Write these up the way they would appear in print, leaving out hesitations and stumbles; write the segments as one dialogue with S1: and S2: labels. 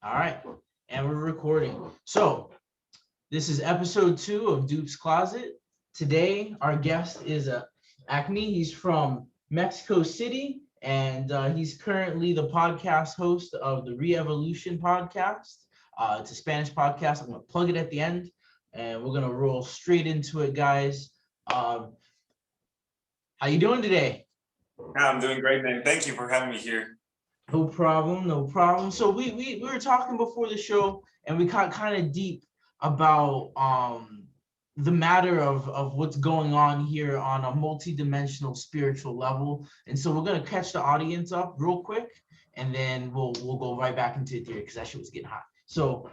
S1: All right, and we're recording. So this is episode 2 of Doop's Closet. Today, our guest is ACME. He's from Mexico City, and he's currently the podcast host of the Re-Evolution podcast. It's a Spanish podcast. I'm gonna plug it at the end, and we're gonna roll straight into it, guys. How you doing today?
S2: I'm doing great, man. Thank you for having me here.
S1: No problem, no problem. So we were talking before the show, and we got kind of deep about the matter of what's going on here on a multi-dimensional spiritual level. And so we're gonna catch the audience up real quick, and then we'll go right back into theory because that shit was getting hot. So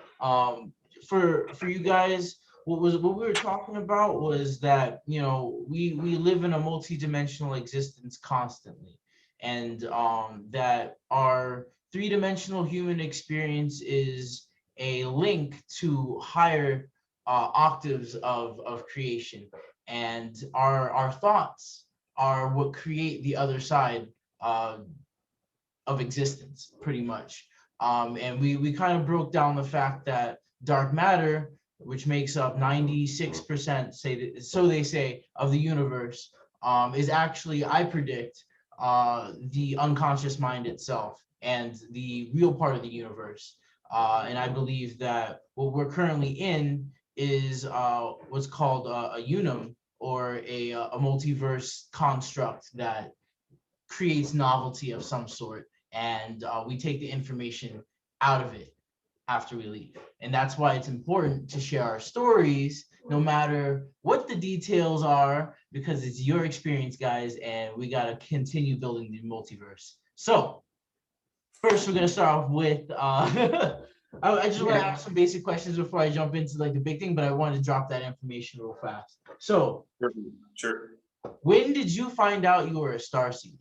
S1: for you guys, what we were talking about was that we live in a multi-dimensional existence constantly, and that our three-dimensional human experience is a link to higher octaves of creation, and our thoughts are what create the other side of existence, pretty much. And we kind of broke down the fact that dark matter, which makes up 96%, so they say, of the universe, is actually, I predict, the unconscious mind itself and the real part of the universe. And I believe that what we're currently in is what's called a unum, or a multiverse construct that creates novelty of some sort, and we take the information out of it after we leave. And that's why it's important to share our stories, no matter what the details are, because it's your experience, guys, and we got to continue building the multiverse. So first, we're going to start off with, I just want to ask some basic questions before I jump into like the big thing, but I wanted to drop that information real fast. So,
S2: Sure.
S1: when did you find out you were a starseed?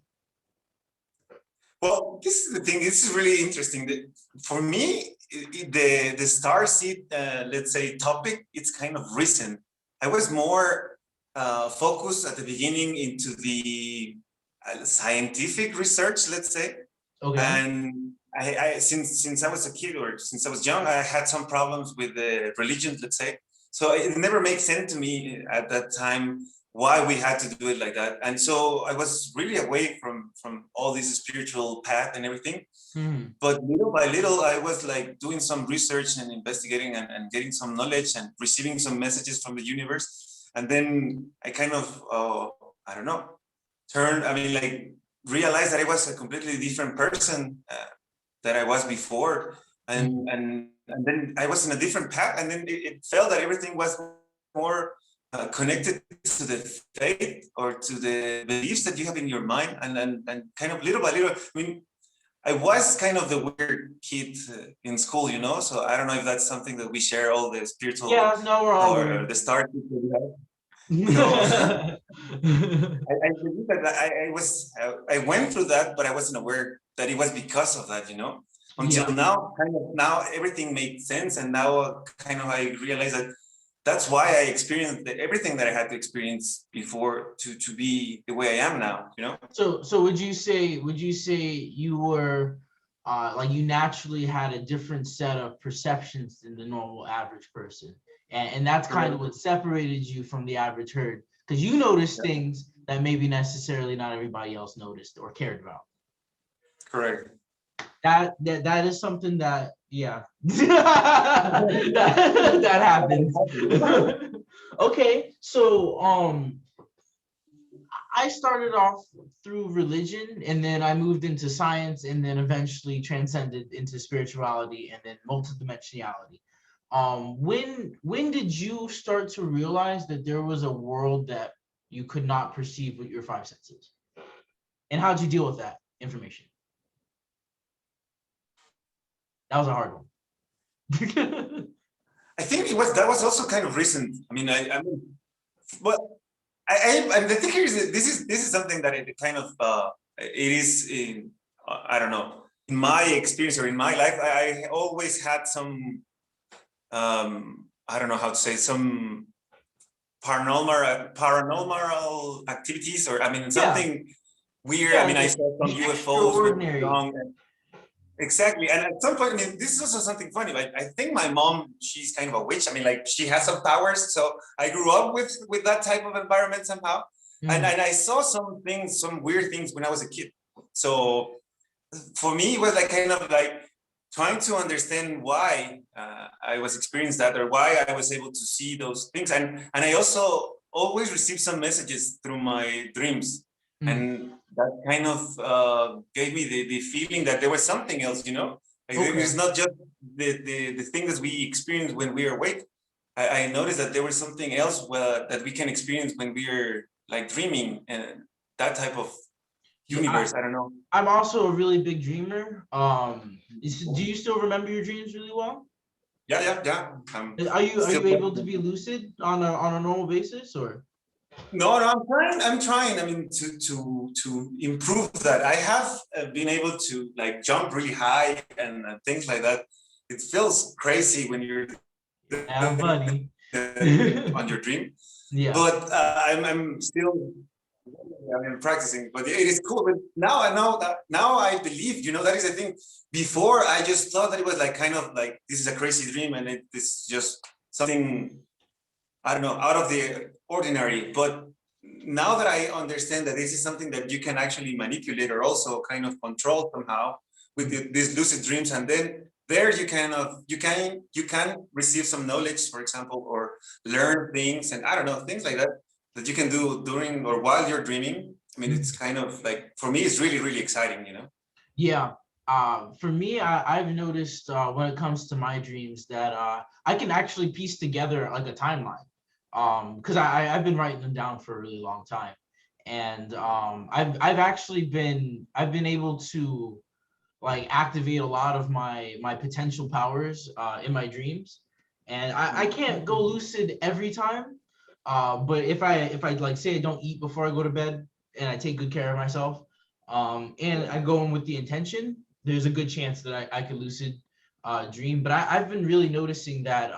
S2: Well, this is the thing. This is really interesting. For me, the starseed, let's say, topic, it's kind of recent. I was more focused at the beginning into the scientific research, let's say.
S1: Okay.
S2: And I since I was a kid, or since I was young, I had some problems with the religion, let's say. So it never made sense to me at that time why we had to do it like that. And so I was really away from all this spiritual path and everything.
S1: Mm-hmm.
S2: But little by little, I was like doing some research and investigating and getting some knowledge and receiving some messages from the universe. And then I kind of, I don't know, like realized that I was a completely different person that I was before. And then I was in a different path. And then it felt that everything was more connected to the faith or to the beliefs that you have in your mind, and kind of little by little. I mean, I was kind of the weird kid in school, So I don't know if that's something that we share, all the spiritual,
S1: no, we're all
S2: or the star kids that we have. So I believe that I went through that, but I wasn't aware that it was because of that, Until now, now everything made sense, and now kind of I realized that that's why I experienced everything that I had to experience before to be the way I am now,
S1: So would you say you were like you naturally had a different set of perceptions than the normal average person, and that's kind of what separated you from the average herd, because you noticed things that maybe necessarily not everybody else noticed or cared about.
S2: Correct.
S1: That is something that that happens. Okay, so I started off through religion, and then I moved into science, and then eventually transcended into spirituality and then multidimensionality. When did you start to realize that there was a world that you could not perceive with your five senses? And how'd you deal with that information? That was a hard one.
S2: I think that was also kind of recent. I mean, but the thing here is that this is something that it kind of it is in, I don't know, in my experience or in my life, I always had some I don't know how to say, some paranormal activities, or I mean something weird. I mean, I saw some UFOs with Exactly. And at some point, I mean, this is also something funny. Like, I think my mom, she's kind of a witch. I mean, like, she has some powers. So I grew up with that type of environment somehow. And I saw some things, some weird things when I was a kid. So for me, it was like kind of like trying to understand why I was experiencing that, or why I was able to see those things. And I also always received some messages through my dreams. And that kind of gave me the feeling that there was something else, you know? Like, it's not just the thing that we experience when we are awake. I noticed that there was something else that we can experience when we are like dreaming, and that type of universe. I don't know.
S1: I'm also a really big dreamer. Do you still remember your dreams really well?
S2: Yeah.
S1: Are you able to be lucid on a normal basis, or?
S2: No, I'm trying. I mean, to improve that. I have been able to like jump really high and things like that. It feels crazy when you're
S1: Buddy.
S2: on your dream.
S1: Yeah.
S2: But I'm still, I mean, practicing. But it is cool. But now I know that. Now I believe. You know, that is the thing. Before I just thought that it was like kind of like this is a crazy dream, and it's just something, I don't know, out of the ordinary. But now that I understand that this is something that you can actually manipulate or also kind of control somehow with these lucid dreams, and then there you can receive some knowledge, for example, or learn things, and I don't know, things like that that you can do during or while you're dreaming. I mean, it's kind of like, for me, it's really, really exciting, you know?
S1: Yeah. For me, I've noticed when it comes to my dreams that I can actually piece together like a timeline. Because I've been writing them down for a really long time, and I've actually been able to like activate a lot of my potential powers in my dreams, and I can't go lucid every time. But if I like say I don't eat before I go to bed and I take good care of myself, and I go in with the intention, there's a good chance that I could lucid dream. But I've been really noticing that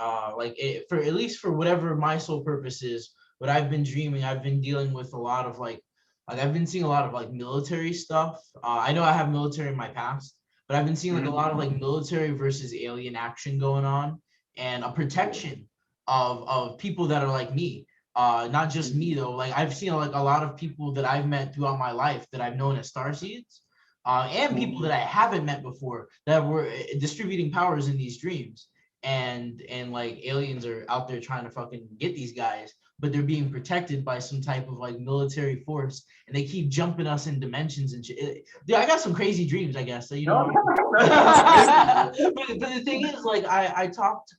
S1: for at least for whatever my sole purpose is, what I've been dreaming, I've been dealing with a lot of like I've been seeing a lot of like military stuff. I know I have military in my past, but I've been seeing like a lot of like military versus alien action going on, and a protection of people that are like me. Not just me though. Like I've seen like a lot of people that I've met throughout my life that I've known as starseeds, and people that I haven't met before that were distributing powers in these dreams. And like aliens are out there trying to fucking get these guys, but they're being protected by some type of like military force, and they keep jumping us in dimensions and shit. Dude, I got some crazy dreams, I guess, that you know. But the thing is, like, I talked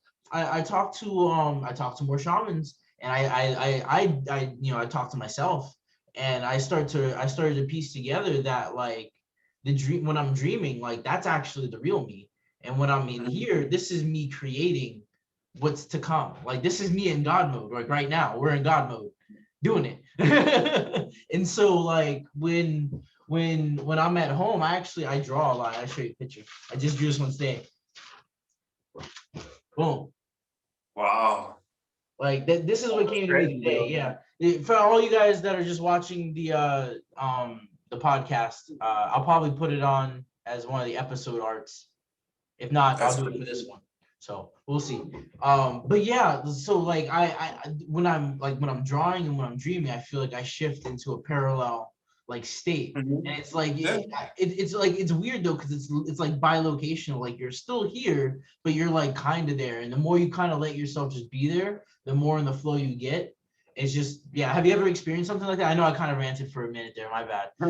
S1: to more shamans, and I talked to myself, and I started to piece together that like the dream, when I'm dreaming, like that's actually the real me, and when I'm in here, this is me creating what's to come. Like this is me in God mode. Like right now, we're in God mode, doing it. And so like when I'm at home, I draw a lot. I show you a picture. I just drew this one today. Boom.
S2: Wow.
S1: Like that. This is what came to me today. Yeah. For all you guys that are just watching the podcast, I'll probably put it on as one of the episode arts. If not, I'll do it for this one. So we'll see. But yeah, so like when I'm drawing and when I'm dreaming, I feel like I shift into a parallel like state, and it's like it's weird though, because it's like bilocational. Like you're still here, but you're like kind of there, and the more you kind of let yourself just be there, the more in the flow you get. It's just, yeah. Have you ever experienced something like that? I know I kind of ranted for a minute there. My bad.
S2: I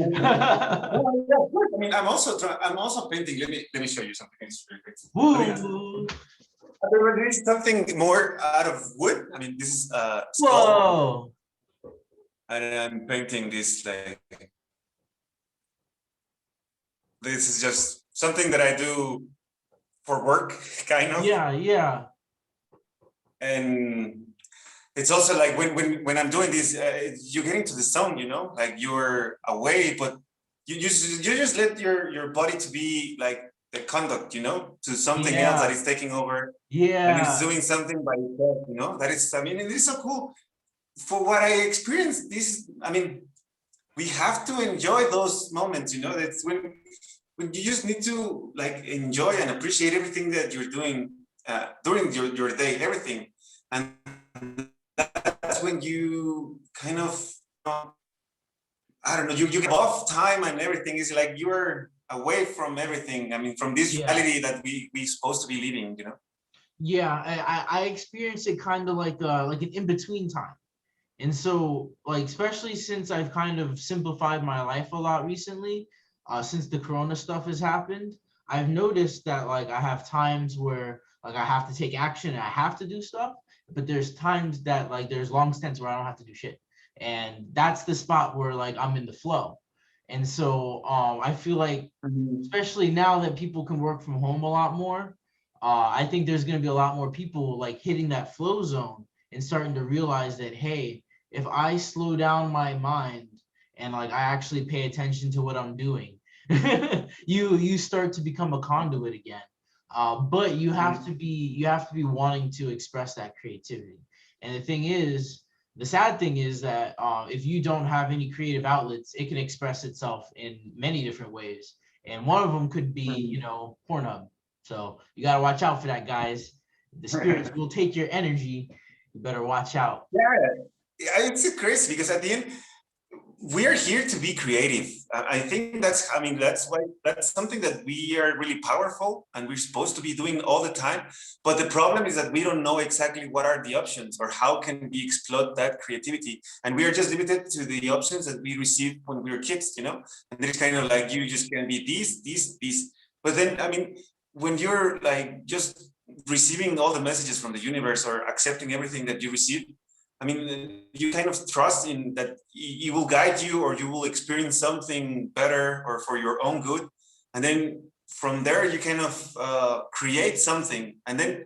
S2: mean, I'm also painting. Let me show you something.
S1: Woo.
S2: There is something more out of wood. I mean, this is skull.
S1: Whoa.
S2: And I'm painting this like. This is just something that I do for work, kind of.
S1: Yeah.
S2: And it's also like when I'm doing this, you get into the zone, you know, like you're away, but you just let your body to be like the conduct, you know, to something else that is taking over.
S1: Yeah.
S2: And it's doing something by itself, you know. That is, I mean, it is so cool. For what I experienced, this, I mean, we have to enjoy those moments, you know. That's when you just need to like enjoy and appreciate everything that you're doing during your day, everything. And that's when you kind of, I don't know, you get off time and everything is like you're away from everything. I mean, from this
S1: Yeah.
S2: reality that we supposed to be living, you know?
S1: Yeah, I experienced it kind of like an in-between time. And so, like, especially since I've kind of simplified my life a lot recently, since the Corona stuff has happened, I've noticed that like I have times where like I have to take action and I have to do stuff, but there's times that like there's long stints where I don't have to do shit. And that's the spot where like I'm in the flow. And so I feel like, especially now that people can work from home a lot more, I think there's going to be a lot more people like hitting that flow zone and starting to realize that, hey, if I slow down my mind and like I actually pay attention to what I'm doing, you start to become a conduit again. But you have to be wanting to express that creativity. And the sad thing is that if you don't have any creative outlets, it can express itself in many different ways. And one of them could be, you know, Pornhub. So you got to watch out for that, guys. The spirits will take your energy. You better watch out.
S2: Yeah, it's crazy because at the end, we are here to be creative. I think I mean, that's something that we are really powerful and we're supposed to be doing all the time. But the problem is that we don't know exactly what are the options or how can we exploit that creativity. And we are just limited to the options that we received when we were kids, you know? And it's kind of like, you just can be these. But then, I mean, when you're like just receiving all the messages from the universe or accepting everything that you receive, I mean, you kind of trust in that it will guide you or you will experience something better or for your own good. And then from there, you kind of create something. And then,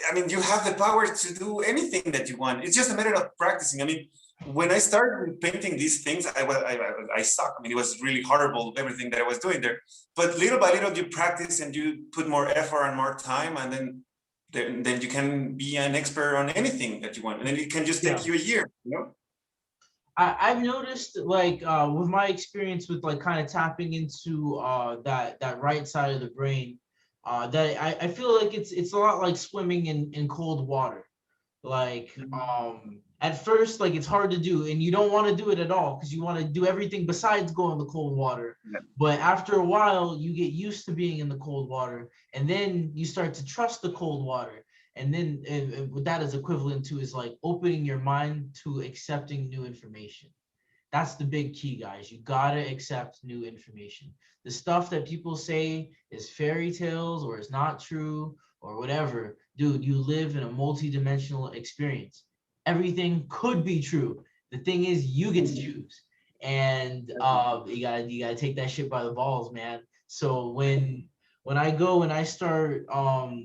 S2: I mean, you have the power to do anything that you want. It's just a matter of practicing. I mean, when I started painting these things, I suck. I mean, it was really horrible, everything that I was doing there. But little by little, you practice and you put more effort and more time. And then you can be an expert on anything that you want. And then it can just take you a year, you know?
S1: I've noticed like with my experience with like kind of tapping into that right side of the brain, that I feel like it's a lot like swimming in cold water. Like at first, like it's hard to do and you don't want to do it at all because you want to do everything besides go in the cold water.
S2: Yeah.
S1: But after a while, you get used to being in the cold water and then you start to trust the cold water. And then what that is equivalent to is like opening your mind to accepting new information. That's the big key, guys. You gotta accept new information. The stuff that people say is fairy tales or is not true or whatever, dude, you live in a multi-dimensional experience. Everything could be true. The thing is, you get to choose, and you gotta take that shit by the balls, man. So when I go and I start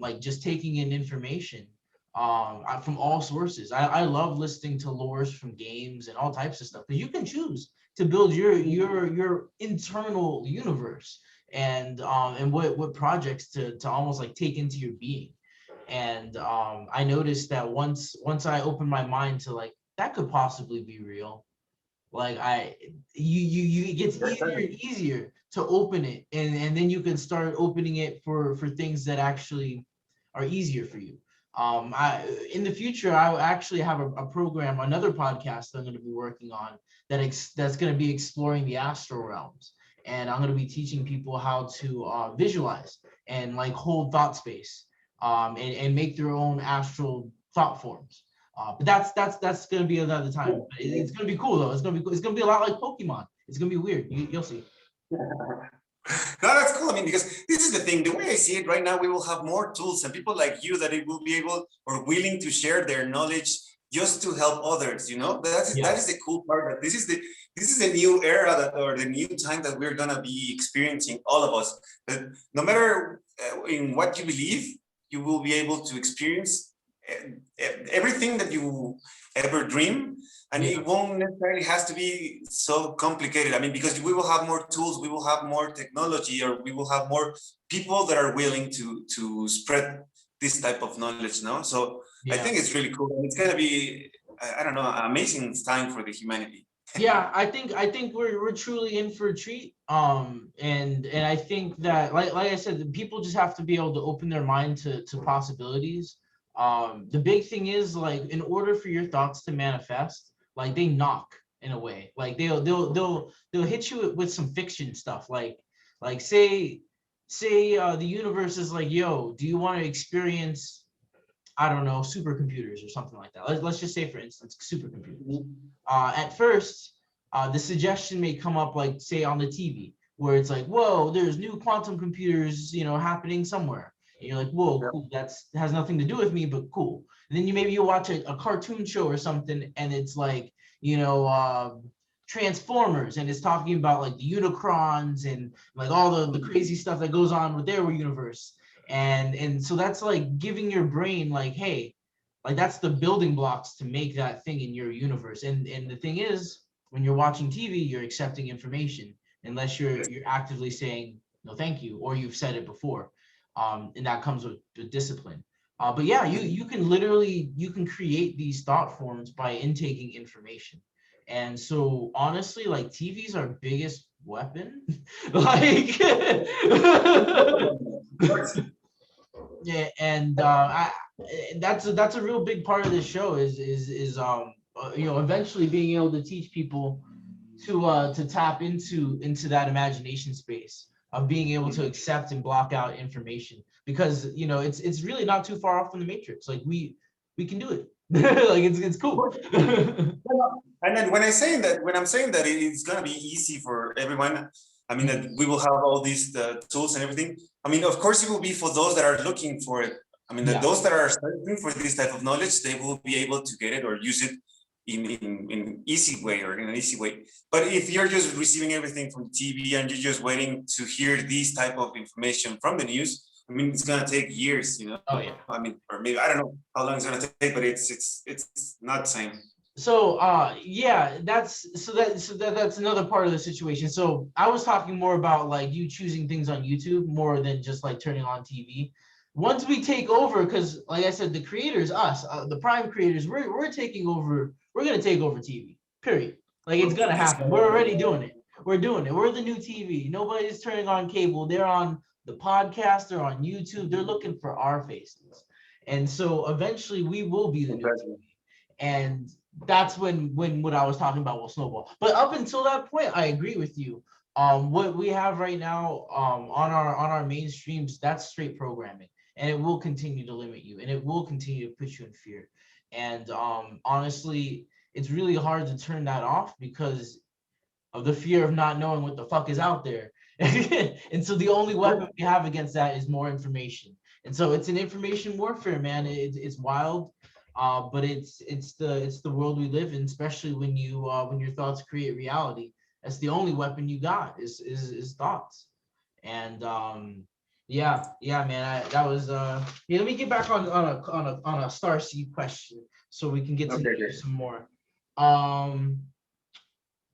S1: like just taking in information from all sources. I love listening to lores from games and all types of stuff because you can choose to build your internal universe and what projects to almost like take into your being. And I noticed that once I open my mind to like that could possibly be real, like you it gets easier and easier to open it, and then you can start opening it for things that actually are easier for you. In the future I will actually have a program, another podcast that I'm going to be working on that's going to be exploring the astral realms, and I'm going to be teaching people how to visualize and like hold thought space, and make their own astral thought forms. But that's gonna be another time. But it's gonna be cool though. It's gonna be cool. It's gonna be a lot like Pokemon. It's gonna be weird. You'll see.
S2: No, that's cool. I mean, because this is the thing. The way I see it right now, we will have more tools and people like you that it will be able or willing to share their knowledge just to help others. You know, that is the cool part. That this is the new era or the new time that we're gonna be experiencing, all of us. But no matter in what you believe, you will be able to experience everything that you ever dream, and it won't necessarily has to be so complicated. I mean, because we will have more tools, we will have more technology, or we will have more people that are willing to spread this type of knowledge now. So I think it's really cool. It's gonna be, I don't know, an amazing time for the humanity.
S1: Yeah, I think we're truly in for a treat. And I think that like I said, the people just have to be able to open their mind to possibilities. The big thing is, like, in order for your thoughts to manifest, like, they knock in a way. Like, they'll hit you with some fiction stuff. Like say the universe is like, yo, do you want to experience, I don't know, supercomputers or something like that. Let's just say, for instance, supercomputers. At first, the suggestion may come up, like, say, on the TV, where it's like, whoa, there's new quantum computers, happening somewhere. And you're like, whoa,
S2: Yeah.
S1: cool. That has nothing to do with me, but cool. And then you watch a cartoon show or something, and it's like, Transformers, and it's talking about, like, the Unicrons and, like, all the crazy stuff that goes on with their universe. And so that's like giving your brain, like, hey, like, that's the building blocks to make that thing in your universe. And the thing is, when you're watching TV, you're accepting information, unless you're actively saying no thank you, or you've said it before. And that comes with discipline. But yeah, you can literally, you can create these thought forms by intaking information. And so, honestly, like, TV's our biggest weapon. Like,
S2: Of course.
S1: yeah, and that's a real big part of this show, is eventually being able to teach people to tap into that imagination space of being able to accept and block out information, because it's really not too far off from the Matrix. Like, we can do it. Like, it's cool.
S2: And then when I'm saying that it's gonna be easy for everyone, I mean that we will have all these tools and everything. I mean, of course, it will be for those that are looking for it. I mean, that
S1: Yeah.
S2: those that are searching for this type of knowledge, they will be able to get it or use it in easy way or in an easy way. But if you're just receiving everything from TV and you're just waiting to hear this type of information from the news, I mean, it's gonna take years,
S1: Oh yeah.
S2: I mean, or maybe I don't know how long it's gonna take, but it's not the same.
S1: So yeah, that's another part of the situation. So I was talking more about, like, you choosing things on YouTube more than just, like, turning on TV. Once we take over, because, like I said, the creators, us, the prime creators, we're taking over. We're gonna take over TV. Period. Like, it's gonna
S2: It's
S1: happen. We're already doing it. We're doing it. We're the new TV. Nobody's turning on cable. They're on the podcast. They're on YouTube. They're looking for our faces. And so eventually we will be the new TV. And that's when what I was talking about will snowball. But up until that point, I agree with you. What we have right now, on our mainstreams, that's straight programming, and it will continue to limit you, and it will continue to put you in fear. And honestly, it's really hard to turn that off because of the fear of not knowing what the fuck is out there. And so the only weapon we have against that is more information. And so it's an information warfare, man. It's wild, but it's the world we live in, especially when your thoughts create reality. That's the only weapon you got is thoughts. And yeah, man. That was yeah. Let me get back on a Starseed question so we can get to know
S2: Okay,
S1: you
S2: okay.
S1: some more. Um,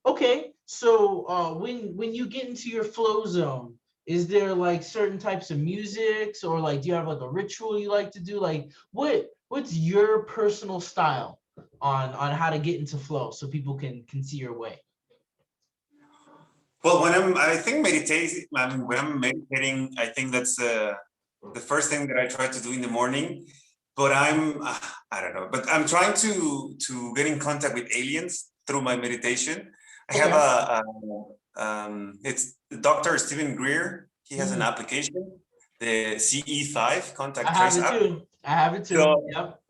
S1: Okay, so when you get into your flow zone, is there, like, certain types of musics, or, like, do you have, like, a ritual you like to do? Like, what's your personal style on how to get into flow so people can see your way?
S2: Well, I think meditating, I mean, when I'm meditating, I think that's the first thing that I try to do in the morning. But I don't know, but I'm trying to get in contact with aliens through my meditation. I have
S1: Okay.
S2: it's Dr. Stephen Greer. He has an
S1: Mhm.
S2: application, the CE5
S1: I
S2: Contact
S1: have
S2: Trace
S1: it
S2: app.
S1: too. I have it too.
S2: So
S1: Yep.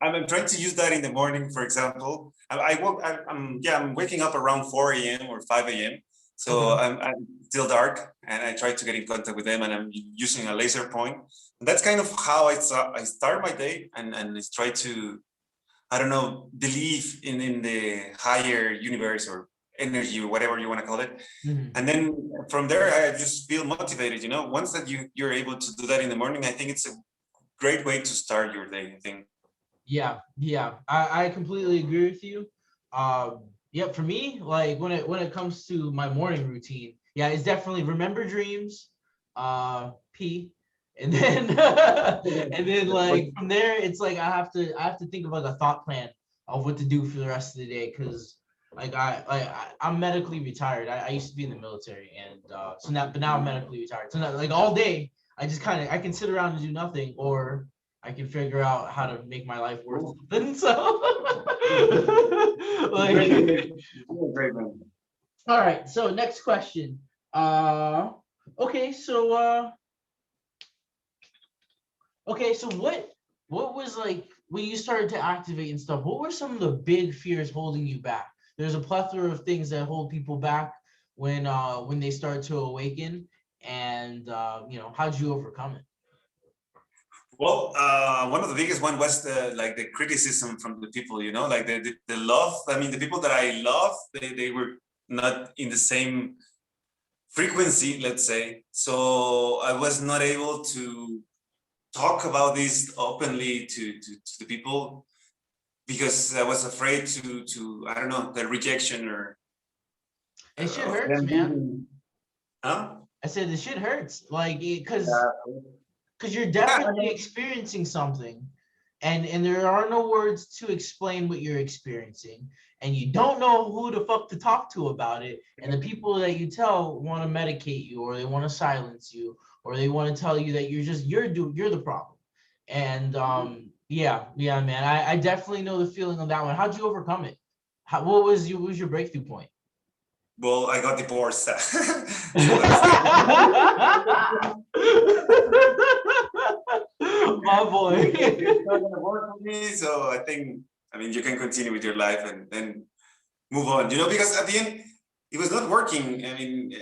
S2: I'm trying to use that in the morning, for example. I'm waking up around 4 a.m. or 5 a.m. So
S1: Okay.
S2: I'm still dark, and I try to get in contact with them, and I'm using a laser point. And that's kind of how I start my day, and I try to, I don't know, believe in the higher universe or energy or whatever you want to call it.
S1: Mhm.
S2: And then from there, I just feel motivated. Once that you're able to do that in the morning, I think it's a great way to start your day. I think.
S1: Yeah. I completely agree with you. Yeah, for me, like, when it comes to my morning routine, yeah, it's definitely remember dreams, P, and then and then, like, from there, it's like I have to think of, like, a thought plan of what to do for the rest of the day, because I'm medically retired. I used to be in the military, and so now, but now I'm medically retired. So now, like all day, I can sit around and do nothing, or I can figure out how to make my life worth something. So, like,
S2: Great, man.
S1: all right. So next question. Okay. So what was like when you started to activate and stuff? What were some of the big fears holding you back? There's a plethora of things that hold people back when they start to awaken, and how'd you overcome it?
S2: Well, one of the biggest one was the criticism from the people, like the love. I mean, the people that I love, they were not in the same frequency, let's say. So I was not able to talk about this openly to the people because I was afraid to I don't know, the rejection or
S1: And shit
S2: of
S1: hurts,
S2: them
S1: man.
S2: being, huh?
S1: I said the shit hurts, like because
S2: Yeah.
S1: you're
S2: Yeah, I
S1: definitely
S2: mean,
S1: experiencing something, and there are no words to explain what you're experiencing, and you don't know who the fuck to talk to about it, and the people that you tell want to medicate you, or they want to silence you, or they want to tell you that you're the problem. And yeah, man, I definitely know the feeling of that one. How'd you overcome it? What was your breakthrough point?
S2: well, I got divorced. So that's
S1: My boy.
S2: it's not gonna work for me. So I mean, you can continue with your life and then move on, because at the end, it was not working. I mean,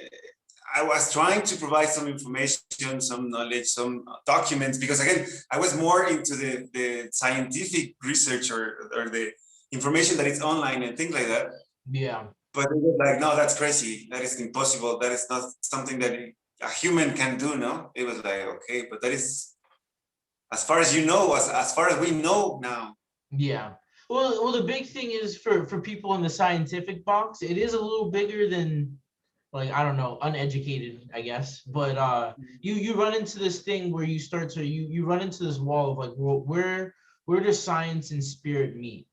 S2: I was trying to provide some information, some knowledge, some documents, because again, I was more into the scientific research or the information that is online and things like that.
S1: Yeah.
S2: But it was like, no, that's crazy. That is impossible. That is not something that a human can do, no? It was like, okay, but that is, as far as you know, as far as we know now.
S1: Yeah. Well, the big thing is for people in the scientific box, it is a little bigger than, like, I don't know, uneducated, I guess. But you run into this thing where you start to you run into this wall of like, well, where does science and spirit meet?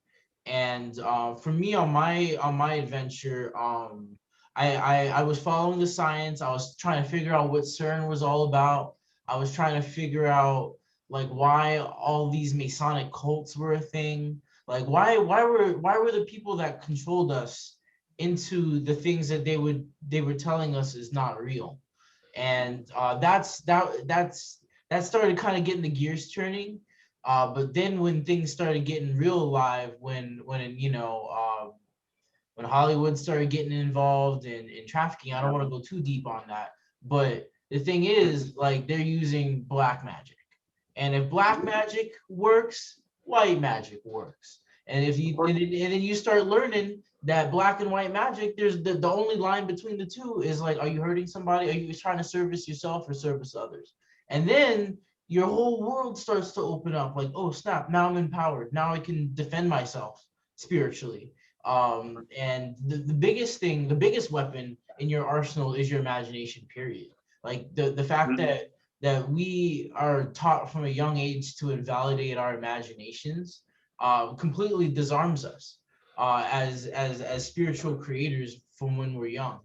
S1: And for me on my adventure, I was following the science. I was trying to figure out what CERN was all about. I was trying to figure out like why all these Masonic cults were a thing. Like why were the people that controlled us into the things that they were telling us is not real. And that started kind of getting the gears turning. But then when things started getting real alive, when Hollywood started getting involved in trafficking, I don't want to go too deep on that, but the thing is, like, they're using black magic, and if black magic works, white magic works. And if you and then you start learning that black and white magic, there's the only line between the two is like, are you hurting somebody? Are you trying to service yourself or service others? And then your whole world starts to open up, like, oh snap, now I'm empowered. Now I can defend myself spiritually. And the biggest thing, the biggest weapon in your arsenal is your imagination, period. Like the fact that we are taught from a young age to invalidate our imaginations completely disarms us as spiritual creators from when we're young.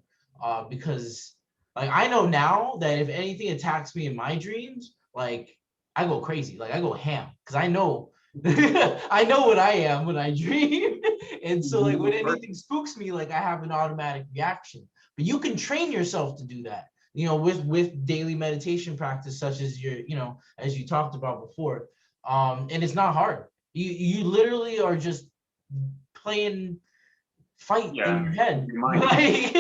S1: Because like I know now that if anything attacks me in my dreams, like I go crazy, like I go ham, because I know I know what I am when I dream. And so like when anything spooks me, like I have an automatic reaction. But you can train yourself to do that, with daily meditation practice, such as as you talked about before. And it's not hard. You literally are just playing fight in your head. Like,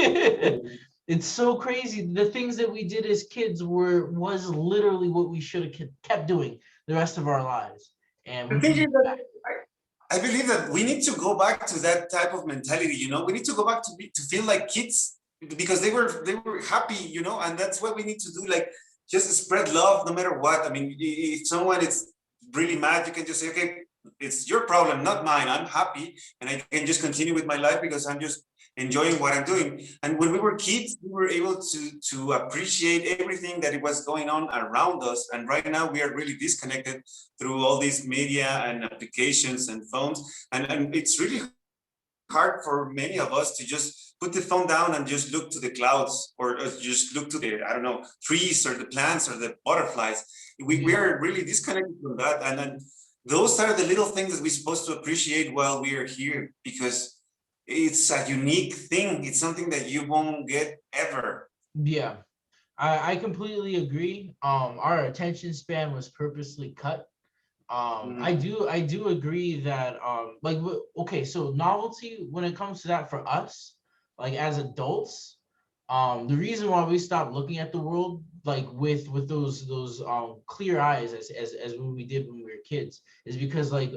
S1: it's so crazy. The things that we did as kids was literally what we should have kept doing the rest of our lives. And
S2: The thing is that I believe that we need to go back to that type of mentality. We need to go back to feel like kids because they were happy, and that's what we need to do. Like just spread love no matter what. I mean, if someone is really mad, you can just say, okay, it's your problem, not mine. I'm happy, and I can just continue with my life because I'm just enjoying what I'm doing. And when we were kids, we were able to appreciate everything that it was going on around us. And right now, we are really disconnected through all these media and applications and phones, and it's really hard for many of us to just put the phone down and just look to the clouds, or just look to the, I don't know, trees or the plants or the butterflies. We are really disconnected from that. And then those are the little things that we're supposed to appreciate while we are here, because it's a unique thing. It's something that you won't get ever.
S1: Yeah, I completely agree. Our attention span was purposely cut. I do agree that like okay, so novelty when it comes to that for us, like as adults, the reason why we stopped looking at the world like with those clear eyes as when we did when we were kids is because like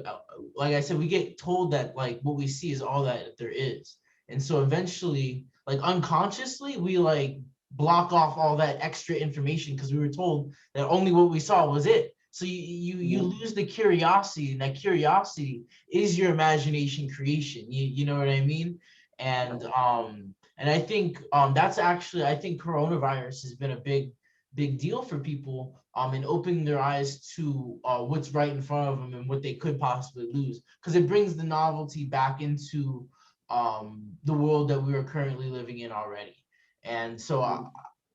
S1: I said, we get told that like what we see is all that there is, and so eventually like unconsciously we like block off all that extra information because we were told that only what we saw was it. So you lose the curiosity, and that curiosity is your imagination creation. You know what I mean? And I think that's actually, I think coronavirus has been a big deal for people in opening their eyes to what's right in front of them and what they could possibly lose, because it brings the novelty back into the world that we are currently living in already. And so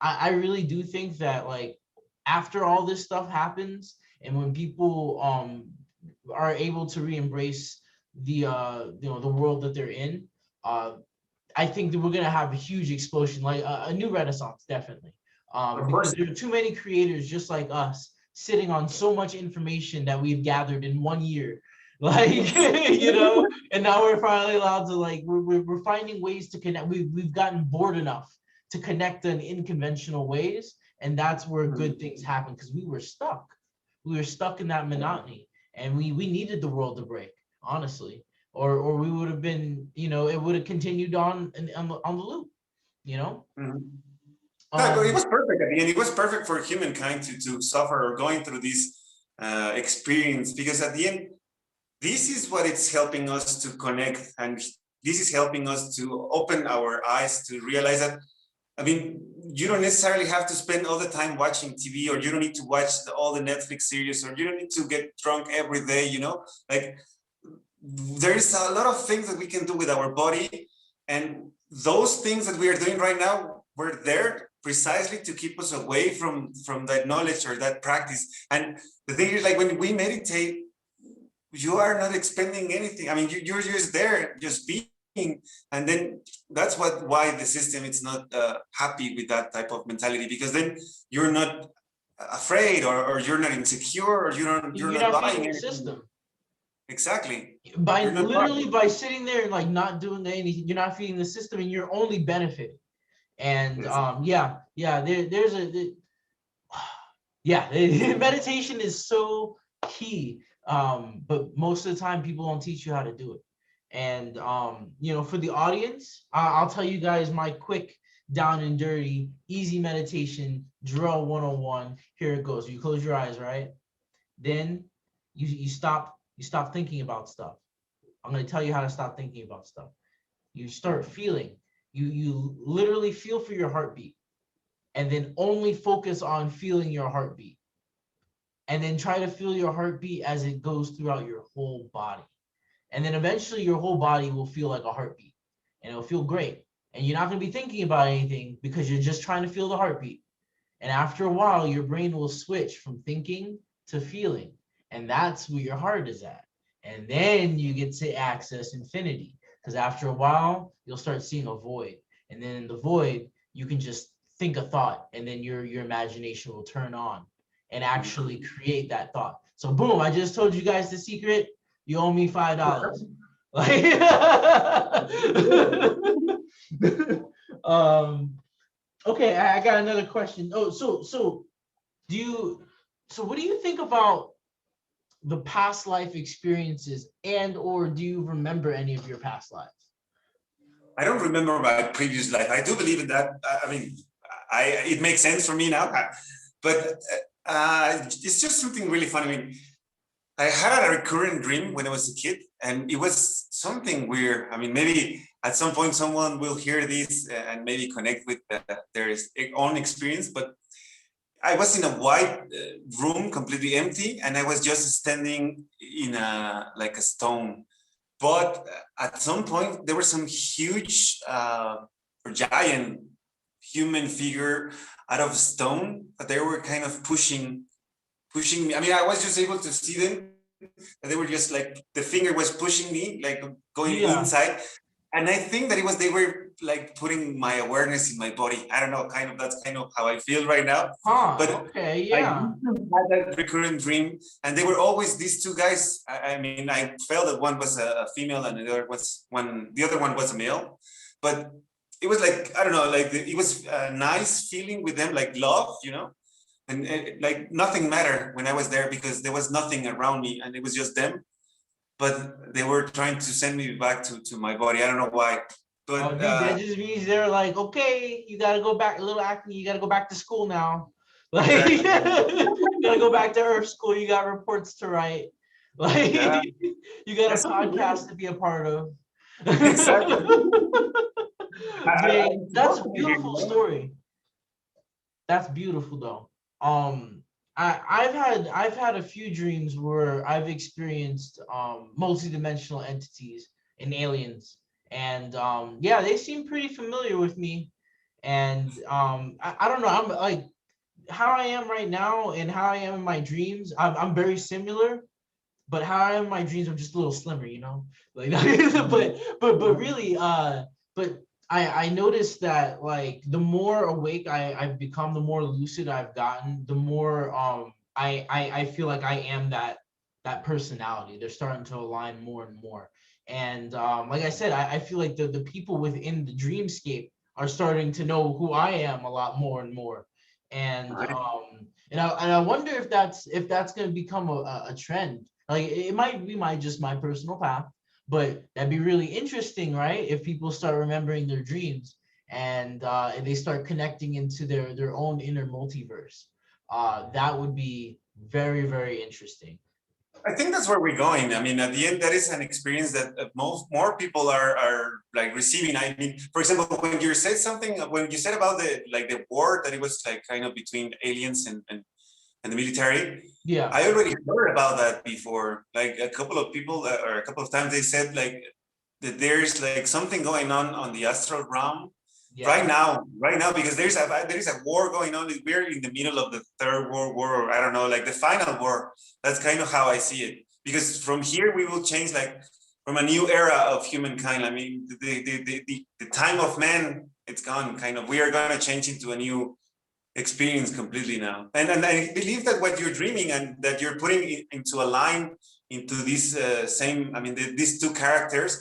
S1: I really do think that like after all this stuff happens, and when people are able to re-embrace the the world that they're in, I think that we're gonna have a huge explosion, like a new renaissance, definitely.
S2: Of
S1: Because
S2: course.
S1: there are too many creators just like us sitting on so much information that we've gathered in 1 year, like and now we're finally allowed to like we're finding ways to connect. We've gotten bored enough to connect in unconventional ways, and that's where good things happen because we were stuck. We were stuck in that monotony, and we needed the world to break, honestly, or we would have been, it would have continued on the loop, you know.
S2: Yeah, it
S1: Um,
S2: was perfect at the end. It was perfect for humankind to suffer or going through this experience, because at the end, this is what it's helping us to connect, and this is helping us to open our eyes to realize that, I mean, you don't necessarily have to spend all the time watching TV, or you don't need to watch all the Netflix series, or you don't need to get drunk every day, like there's a lot of things that we can do with our body, and those things that we are doing right now were there precisely to keep us away from that knowledge or that practice. And the thing is, like, when we meditate, you are not expending anything. I mean, you're just there, just being. And then that's why the system is not happy with that type of mentality, because then you're not afraid, or you're not insecure, or you're
S1: you're
S2: not
S1: not
S2: buying
S1: feeding the
S2: anything.
S1: system
S2: Exactly.
S1: by
S2: You're not buying.
S1: literally by sitting there and like not doing anything. You're not feeding the system, and you're only benefiting. And
S2: Yes.
S1: yeah, meditation is so key. But most of the time people don't teach you how to do it. And for the audience, I'll tell you guys my quick down and dirty easy meditation drill 101. Here it goes. You close your eyes, right? Then you stop thinking about stuff. I'm going to tell you how to stop thinking about stuff. You start feeling. You literally feel for your heartbeat, and then only focus on feeling your heartbeat, and then try to feel your heartbeat as it goes throughout your whole body, and then eventually your whole body will feel like a heartbeat, and it'll feel great, and you're not going to be thinking about anything because you're just trying to feel the heartbeat. And after a while your brain will switch from thinking to feeling, and that's where your heart is at. And then you get to access infinity, because after a while you'll start seeing a void, and then in the void you can just think a thought, and then your imagination will turn on and actually create that thought. So boom, I just told you guys the secret. You owe me $5. Like um okay, I got another question. Oh, so do you so what do you think about the past life experiences, and or do you remember any of your past lives?
S2: I don't remember my previous life. I do believe in that. I mean, it makes sense for me now, but it's just something really funny. I mean, I had a recurrent dream when I was a kid, and it was something weird. I mean, maybe at some point someone will hear this and maybe connect with their own experience. But I was in a white room, completely empty, and I was just standing in a stone. But at some point, there were some huge or giant human figure out of stone, but they were kind of pushing me. I mean, I was just able to see them, and they were just like, the finger was pushing me, like going
S1: Yeah.
S2: inside. And I think that they were like putting my awareness in my body. I don't know, that's kind of how I feel right now.
S1: Huh.
S2: But
S1: Okay.
S2: I
S1: Yeah.
S2: had that recurrent dream, and they were always these two guys. I mean, I felt that one was a female and the other one was a male. But it was like, I don't know, like it was a nice feeling with them, like love, and like nothing mattered when I was there because there was nothing around me and it was just them. But they were trying to send me back to my body. I don't know why.
S1: Oh,
S2: But
S1: dude, that just means they're like, okay, you gotta go back, little Acme, you gotta go back to school now. Like,
S2: exactly.
S1: you gotta go back to Earth school. You got reports to write. Like,
S2: Yeah,
S1: you got a
S2: that's something
S1: podcast
S2: weird.
S1: to be a part of.
S2: Exactly.
S1: Jay,
S2: It's
S1: that's a
S2: awesome here,
S1: beautiful story. That's beautiful though. I've had a few dreams where I've experienced multidimensional entities and aliens, and yeah, they seem pretty familiar with me. And I don't know, I'm like how I am right now and how I am in my dreams. I'm very similar, but how I am in my dreams, I'm just a little slimmer, you know. Like, but really, but I noticed that like the more awake I've become, the more lucid I've gotten, the more I feel like I am that personality. They're starting to align more and more. And like I said, I feel like the people within the dreamscape are starting to know who I am a lot more and more. And
S2: Right.
S1: I wonder if that's going to become a trend. Like it might be my personal path, but that'd be really interesting, right? If people start remembering their dreams and they start connecting into their own inner multiverse, that would be very, very interesting.
S2: I think that's where we're going. I mean, at the end, that is an experience that more people are like receiving. I mean, for example, when you said about the war, that it was like kind of between aliens and the military.
S1: Yeah.
S2: I already heard about that before. Like a couple of people or a couple of times they said like that there's like something going on the astral realm
S1: Yeah.
S2: right now, because there is a war going on. We're in the middle of the third world war, or I don't know, like the final war. That's kind of how I see it, because from here we will change like from a new era of humankind. I mean, the time of man, it's gone. Kind of, we are going to change into a new experience completely now. And I believe that what you're dreaming and that you're putting into a line into this same, I mean, these two characters,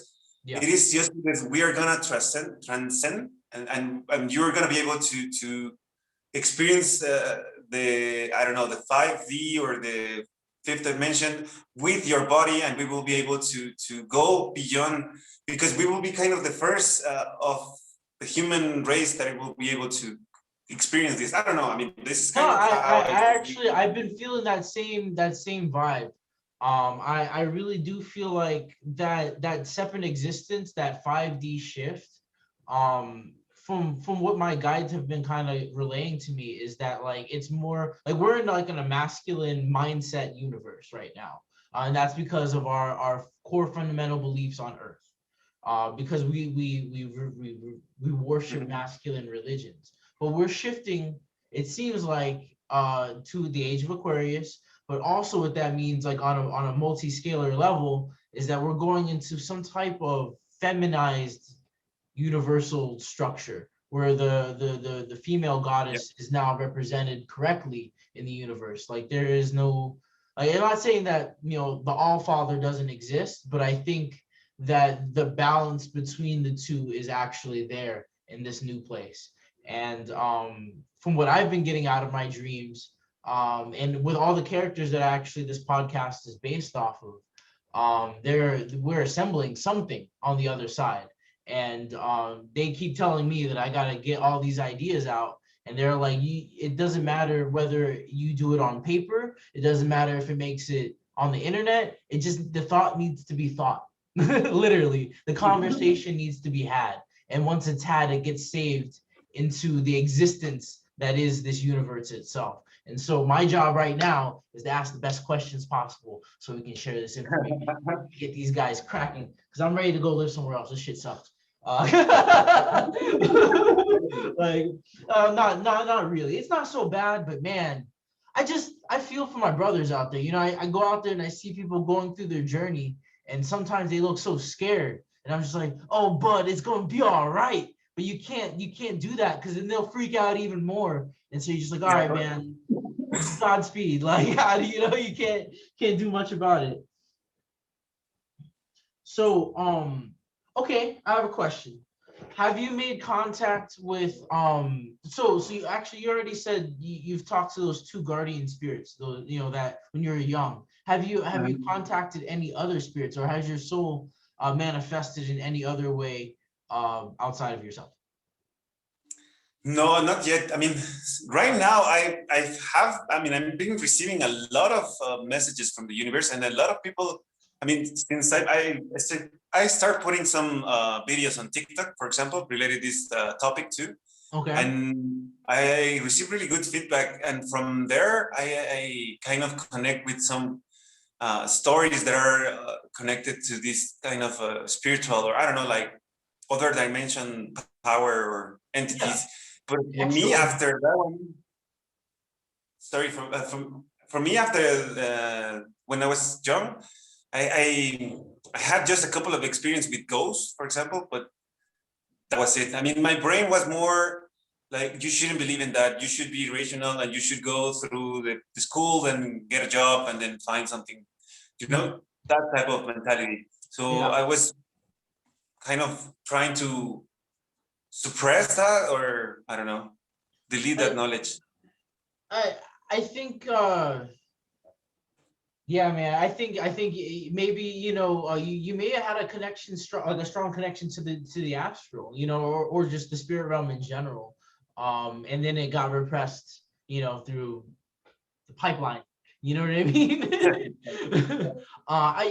S1: Yeah.
S2: it is just because we are gonna transcend, and you're gonna be able to experience the, I don't know, the 5D or the fifth dimension with your body, and we will be able to go beyond, because we will be kind of the first of the human race that will be able to experience this. I don't know. I mean, this is
S1: No,
S2: kind of how I
S1: I
S2: see
S1: actually I've been feeling that same vibe. I really do feel like that separate existence, that 5D shift, from what my guides have been kind of relaying to me is that like it's more like we're in like a masculine mindset universe right now. And that's because of our core fundamental beliefs on Earth. Because we worship
S2: it.
S1: masculine religions, but we're shifting, it seems like, to the age of Aquarius. But also what that means, like on a multi-scalar level, is that we're going into some type of feminized universal structure where the female
S2: Yeah.
S1: goddess is now represented correctly in the universe. Like there is no, like, I'm not saying that the All Father doesn't exist, but I think that the balance between the two is actually there in this new place. And from what I've been getting out of my dreams, and with all the characters that actually this podcast is based off of, we're assembling something on the other side. And they keep telling me that I gotta get all these ideas out. And they're like, it doesn't matter whether you do it on paper. It doesn't matter if it makes it on the internet. It just, the thought needs to be thought. Literally, the conversation needs to be had. And once it's had, it gets saved into the existence that is this universe itself. And so my job right now is to ask the best questions possible so we can share this information, get these guys cracking, because I'm ready to go live somewhere else. This shit sucks. Like, not really. It's not so bad, but man, I feel for my brothers out there. You know, I go out there and I see people going through their journey, and sometimes they look so scared, and I'm just like, oh, bud, it's gonna be all right. But you can't do that, because then they'll freak out even more. And so you're just like, all right, man, Godspeed. Like, you know, you can't do much about it. So, okay, I have a question. Have you made contact with so you already said you've talked to those two guardian spirits, those, you know, that when you were young. Have you contacted any other spirits, or has your soul manifested in any other way outside of yourself?
S2: No, not yet. I mean, right now I've been receiving a lot of messages from the universe, and a lot of people. I mean, since I start putting some videos on TikTok, for example, related this topic too,
S1: Okay.
S2: and I receive really good feedback, and from there I kind of connect with some stories that are connected to this kind of spiritual, or I don't know, like other dimension power or entities.
S1: Yeah.
S2: But for me,
S1: Extra.
S2: after that one, sorry, for me after when I was young, I had just a couple of experience with ghosts, for example, but that was it. I mean, my brain was more like, you shouldn't believe in that. You should be rational, and you should go through the school and get a job and then find something, you know, that type of mentality. So
S1: Yeah.
S2: I was kind of trying to suppress that, or I don't know, delete that
S1: I
S2: knowledge.
S1: I I think yeah, man. I think maybe, you know, you may have had a connection, like a strong connection to the astral, you know, or just the spirit realm in general. And then it got repressed, you know, through the pipeline. You know what I mean?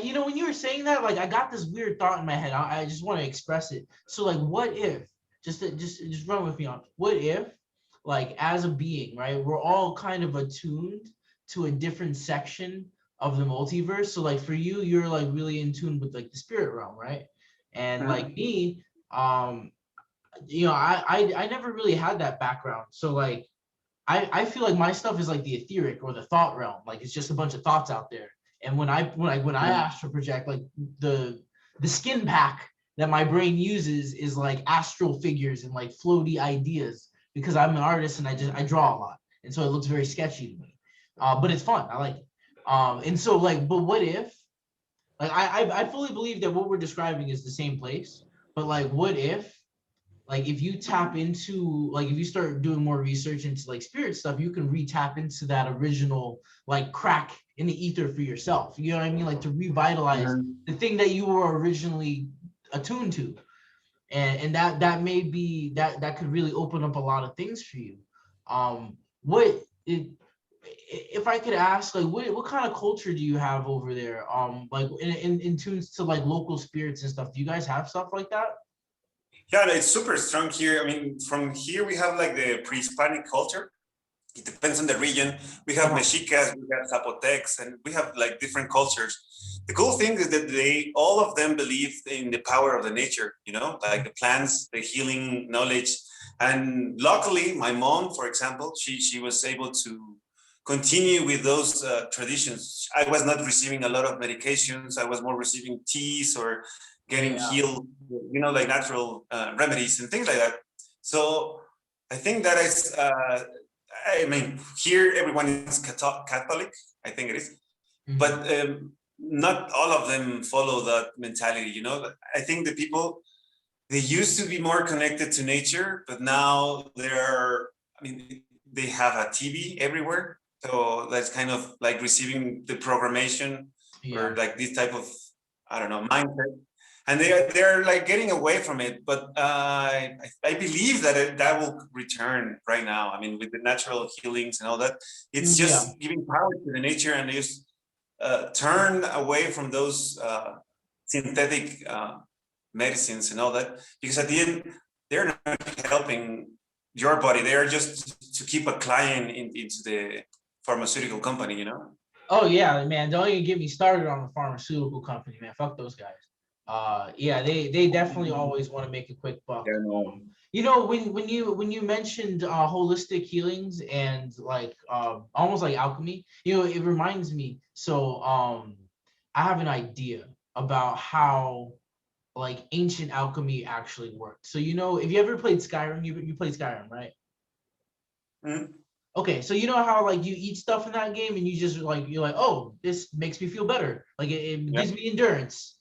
S1: You know, when you were saying that, like, I got this weird thought in my head. I just want to express it. So, like, what if? Just run with me on. What if, like, as a being, right? We're all kind of attuned to a different section of the multiverse. So, like, for you, you're like really in tune with like the spirit realm, right? And like me, you know, I never really had that background. So, like, I feel like my stuff is like the etheric or the thought realm. Like, it's just a bunch of thoughts out there. And when I astral project, like the skin pack that my brain uses is like astral figures and like floaty ideas, because I'm an artist and I draw a lot. And so it looks very sketchy to me. But it's fun. I like it. And so, like, but what if, like, I fully believe that what we're describing is the same place, but like, what if, like, if you tap into, like, if you start doing more research into like spirit stuff, you can re-tap into that original like crack in the ether for yourself. You know what I mean? Like, to revitalize the thing that you were originally attuned to. And that may be that could really open up a lot of things for you. What it, if I could ask, like, what kind of culture do you have over there? Like, in tunes to like local spirits and stuff. Do you guys have stuff like that?
S2: Yeah, it's super strong here. I mean, from here we have like the pre-Hispanic culture. It depends on the region. We have Mexicas, we have Zapotecs, and we have like different cultures. The cool thing is that they all of them believe in the power of the nature, you know, like the plants, the healing knowledge. And luckily, my mom, for example, she was able to continue with those traditions. I was not receiving a lot of medications. I was more receiving teas or getting
S1: Yeah.
S2: healed, you know, like natural remedies and things like that. So I think that is, I mean, here everyone is Catholic, I think it is, but not all of them follow that mentality, you know. I think the people, they used to be more connected to nature, but now they're, I mean, they have a TV everywhere. So that's kind of like receiving the programmation
S1: Yeah.
S2: or like this type of, I don't know, mindset. And they're like getting away from it, but I believe that that will return right now. I mean, with the natural healings and all that, it's
S1: Yeah.
S2: just giving power to the nature, and they just turn away from those synthetic medicines and all that, because at the end they're not helping your body. They are just to keep a client into pharmaceutical company, you know?
S1: Oh yeah, man. Don't even get me started on the pharmaceutical company, man. Fuck those guys. Yeah, they definitely always want to make a quick buck.
S2: Yeah, no.
S1: You know, when you mentioned holistic healings and like almost like alchemy, you know, it reminds me. So I have an idea about how like ancient alchemy actually worked. So you know, if you ever played Skyrim, you played Skyrim, right?
S2: Mhm.
S1: Okay, so you know how like you eat stuff in that game and you just like you're like, oh, this makes me feel better. Like it
S2: Yeah.
S1: gives me endurance.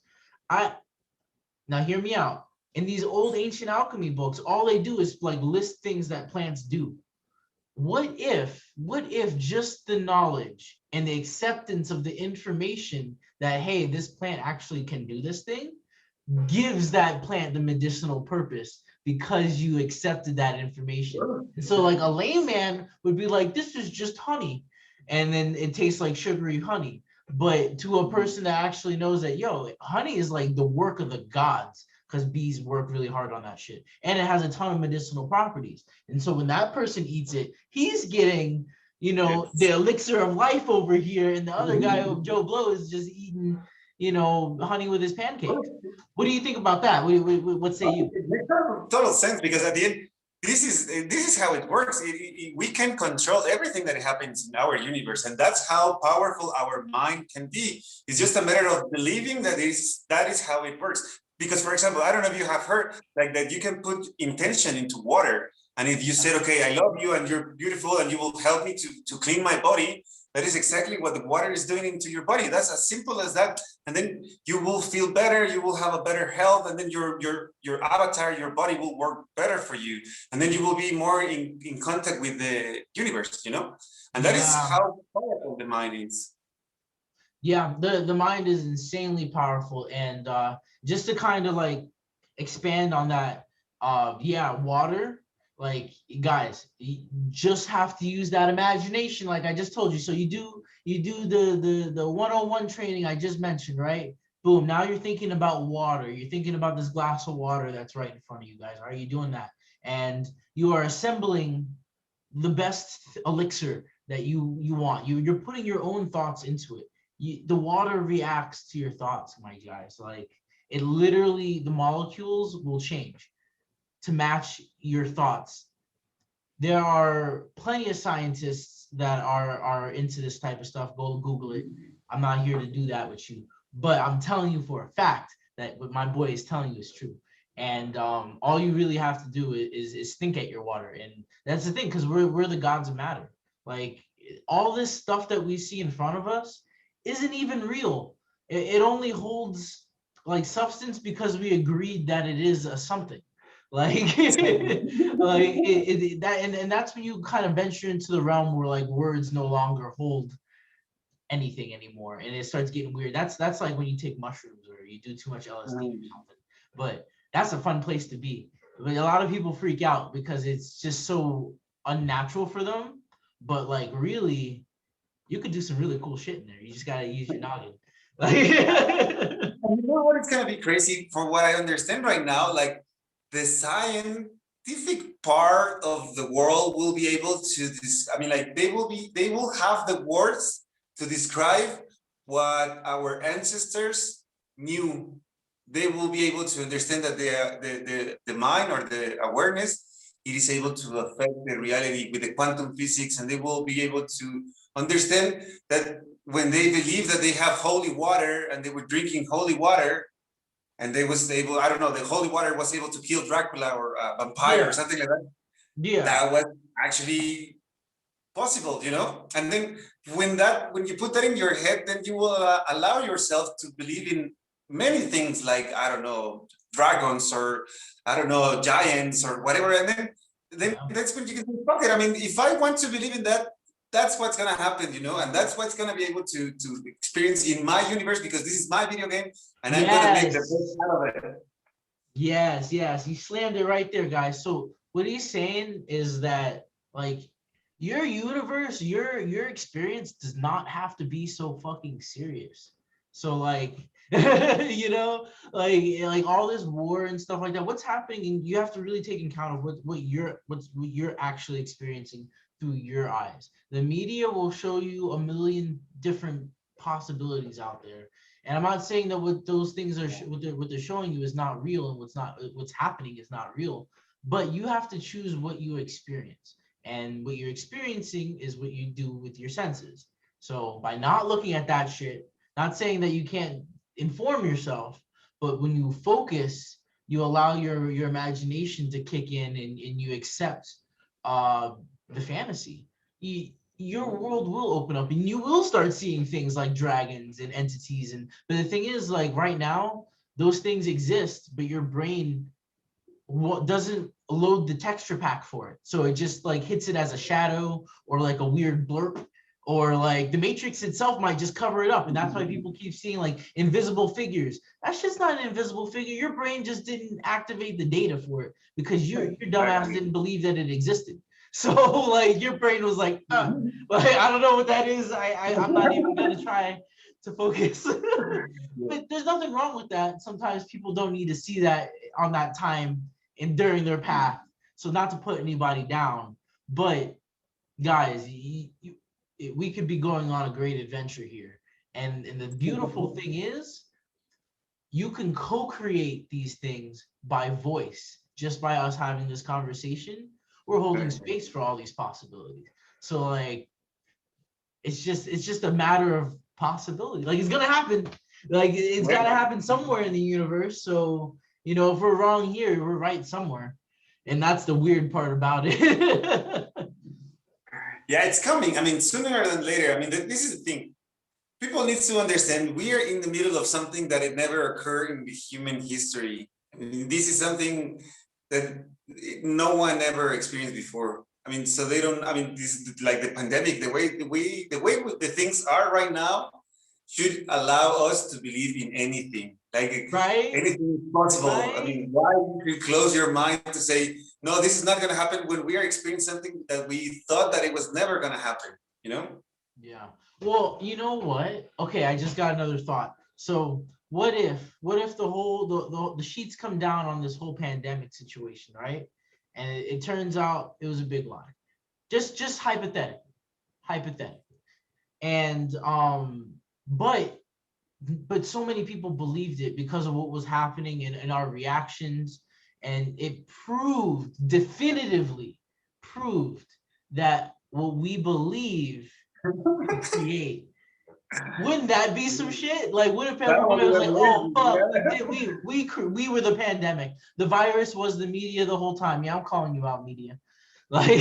S1: I Now hear me out. In these old ancient alchemy books, all they do is like list things that plants do. What if just the knowledge and the acceptance of the information that hey, this plant actually can do this thing gives that plant the medicinal purpose because you accepted that information.
S2: Sure.
S1: And so like a layman would be like, this is just honey. And then it tastes like sugary honey. But to a person that actually knows that, yo, honey is like the work of the gods because bees work really hard on that shit. And it has a ton of medicinal properties. And so when that person eats it, he's getting, you know,
S2: Yes.
S1: the elixir of life over here. And the other guy, Joe Blow, is just eating, you know, honey with his pancakes. What do you think about that? What say you?
S2: It makes total sense because at the end, this is how it works. We can control everything that happens in our universe, and that's how powerful our mind can be. It's just a matter of believing that is how it works. Because, for example, I don't know if you have heard like that you can put intention into water, and if you said, "Okay, I love you, and you're beautiful, and you will help me to clean my body," that is exactly what the water is doing into your body. That's as simple as that. And then you will feel better, you will have a better health, and then your avatar, your body will work better for you. And then you will be more in contact with the universe, you know? And that is
S1: Yeah,
S2: how powerful the mind is.
S1: yeah. The mind is insanely powerful, and just to kind of like expand on that, yeah, water. Like guys, you just have to use that imagination, like I just told you. So you do the 101 training I just mentioned, right? Boom. Now you're thinking about water. You're thinking about this glass of water that's right in front of you guys. Are you doing that? And you are assembling the best elixir that you want. You're putting your own thoughts into it. The water reacts to your thoughts, my guys. Like it literally, the molecules will change to match your thoughts. There are plenty of scientists that are into this type of stuff. Go Google it. I'm not here to do that with you, but I'm telling you for a fact that what my boy is telling you is true. And all you really have to do is think at your water, and that's the thing, because we're the gods of matter. Like all this stuff that we see in front of us isn't even real. It only holds like substance because we agreed that it is a something. Like that, and that's when you kind of venture into the realm where like words no longer hold anything anymore, and it starts getting weird. That's like when you take mushrooms or you do too much LSD or something. But that's a fun place to be. But a lot of people freak out because it's just so unnatural for them. But like really, you could do some really cool shit in there. You just gotta use your noggin. Like,
S2: And you know what? It's gonna be crazy from what I understand right now. Like the scientific part of the world will be able to. I mean, like they will have the words to describe what our ancestors knew. They will be able to understand that the mind or the awareness it is able to affect the reality with the quantum physics, and they will be able to understand that when they believe that they have holy water and they were drinking holy water and they was able, I don't know, the holy water was able to kill Dracula or a vampire or
S1: yeah,
S2: something like that.
S1: yeah,
S2: That was actually possible, you know? And then when you put that in your head, then you will allow yourself to believe in many things like, I don't know, dragons or I don't know, giants or whatever. And then
S1: yeah.
S2: that's when you can say, fuck it. I mean, if I want to believe in that, that's what's gonna happen, you know, and that's what's gonna be able to experience in my universe because this is my video game and I'm gonna make the
S1: Yes.
S2: best out of it.
S1: Yes, yes, you slammed it right there, guys. So what he's saying is that like your universe, your experience does not have to be so fucking serious. So like you know, like all this war and stuff like that. What's happening, and you have to really take account of what you're actually experiencing through your eyes. The media will show you a million different possibilities out there. And I'm not saying that what those things are, what they're showing you is not real, and what's happening is not real. But you have to choose what you experience, and what you're experiencing is what you do with your senses. So by not looking at that shit, not saying that you can't inform yourself, but when you focus, you allow your imagination to kick in, and you accept uh the fantasy. Your world will open up, and you will start seeing things like dragons and entities. And but the thing is, like right now, those things exist, but your brain what doesn't load the texture pack for it. So it just like hits it as a shadow or like a weird blurb, or like the matrix itself might just cover it up. And that's why people keep seeing like invisible figures. That's just not an invisible figure. Your brain just didn't activate the data for it because your dumbass didn't believe that it existed. So like your brain was like I don't know what that is. I'm not even gonna try to focus. But there's nothing wrong with that. Sometimes people don't need to see that on that time and during their path. So not to put anybody down, but guys, we could be going on a great adventure here. And the beautiful thing is, you can co-create these things by voice. Just by us having this conversation, we're holding space for all these possibilities. So like, it's just a matter of possibility. Like it's gonna happen. Like it's gotta happen somewhere in the universe. So if we're wrong here, we're right somewhere. And that's the weird part about it.
S2: Yeah, it's coming. I mean, sooner than later. I mean, this is the thing. People need to understand we are in the middle of something that it never occurred in the human history. I mean, this is something that no one ever experienced before. I mean, so they don't. I mean, this is like the pandemic. The way the things are right now should allow us to believe in anything. Like
S1: right?
S2: Anything is possible.
S1: Right?
S2: I mean, why would you close your mind to say, no, this is not going to happen when we are experiencing something that we thought that it was never going to happen,
S1: Yeah. Well, you know what? Okay, I just got another thought. So what if the whole the sheets come down on this whole pandemic situation, right? And it turns out it was a big lie. Just hypothetically. And but so many people believed it because of what was happening in our reactions, and it definitively proved that what we believe can create. Wouldn't that be some shit? Like, what if everybody was like, "Oh fuck, we were the pandemic. The virus was the media the whole time." Yeah, I'm calling you out, media. Like,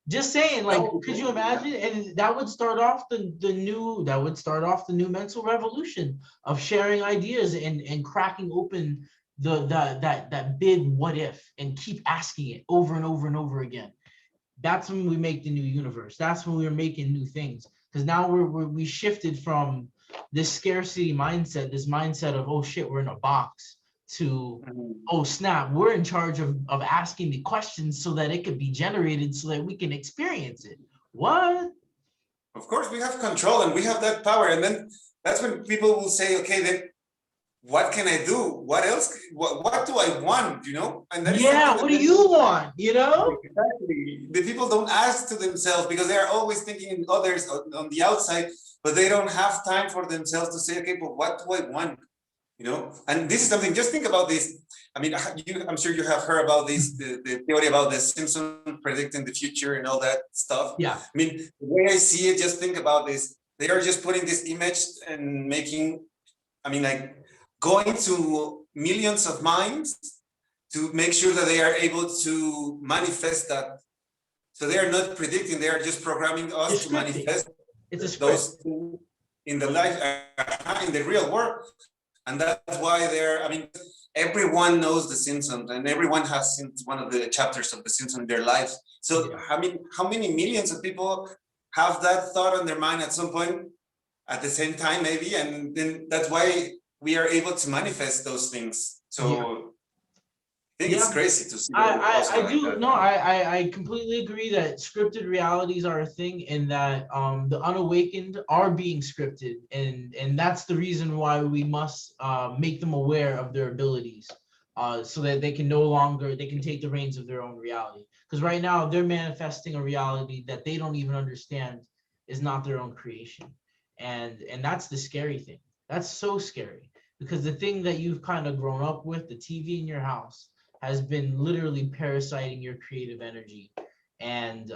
S1: just saying, like, could you imagine? And that would start off the new mental revolution of sharing ideas and cracking open that big what if, and keep asking it over and over and over again. That's when we make the new universe. That's when we're making new things. Because now we shifted from this scarcity mindset, this mindset of, oh shit, we're in a box, to, oh snap, we're in charge of asking the questions so that it could be generated so that we can experience it. What?
S2: Of course, we have control and we have that power. And then that's when people will say, okay, then what can I do? What else? What do I want? And that
S1: what do you want?
S2: Exactly. The people don't ask to themselves because they are always thinking in others on the outside, but they don't have time for themselves to say, okay, but what do I want? And this is something. Just think about this. I mean, I'm sure you have heard about this, the theory about the Simpsons predicting the future and all that stuff.
S1: Yeah.
S2: I mean, the way I see it, just think about this. They are just putting this image and making, like going to millions of minds to make sure that they are able to manifest that. So they are not predicting, they are just programming us to manifest those things in the life, in the real world. And that's why everyone knows the Simpsons and everyone has seen one of the chapters of the Simpsons in their lives. So, how many millions of people have that thought on their mind at some point at the same time, maybe? And then that's why we are able to manifest those things. So I think it's crazy to see.
S1: I completely agree that scripted realities are a thing, and that the unawakened are being scripted, and that's the reason why we must make them aware of their abilities. so that they can they can take the reins of their own reality. Because right now they're manifesting a reality that they don't even understand is not their own creation. And that's the scary thing. That's so scary, because the thing that you've kind of grown up with, the TV in your house, has been literally parasiting your creative energy, and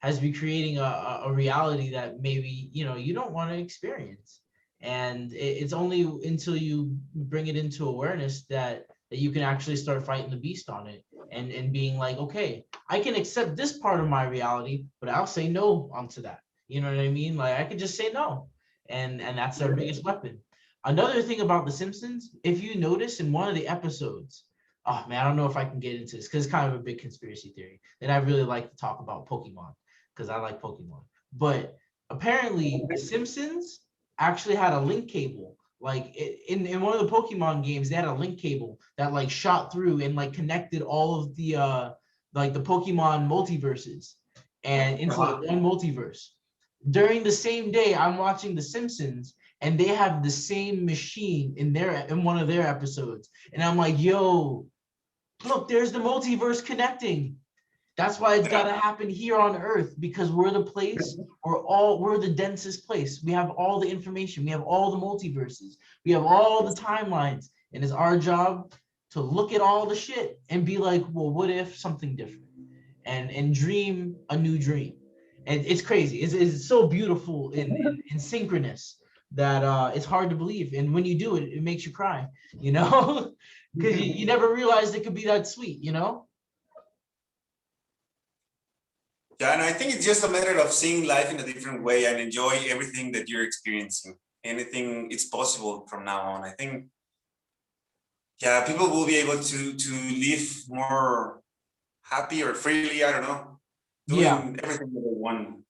S1: has been creating a reality that maybe you don't want to experience. And it's only until you bring it into awareness that you can actually start fighting the beast on it, and being like, okay, I can accept this part of my reality, but I'll say no onto that. You know what I mean? Like, I could just say no, and that's their biggest weapon. Another thing about The Simpsons, if you notice in one of the episodes, oh man, I don't know if I can get into this because it's kind of a big conspiracy theory. And I really like to talk about Pokemon because I like Pokemon. But apparently, The Simpsons actually had a link cable. Like, in one of the Pokemon games, they had a link cable that like shot through and like connected all of the like the Pokemon multiverses and into like one multiverse. During the same day, I'm watching The Simpsons, and they have the same machine in one of their episodes, and I'm like, yo, look, there's the multiverse connecting. That's why it's got to happen here on Earth, because we're the place, we're the densest place. We have all the information, we have all the multiverses, we have all the timelines, and it's our job to look at all the shit and be like, well, what if something different, and dream a new dream. And it's crazy. It's so beautiful in synchronous that it's hard to believe. And when you do it, it makes you cry, because you never realized it could be that sweet,
S2: Yeah, and I think it's just a matter of seeing life in a different way and enjoy everything that you're experiencing. Anything is possible from now on. I think, yeah, people will be able to live more happy or freely. I don't know, doing everything that they want.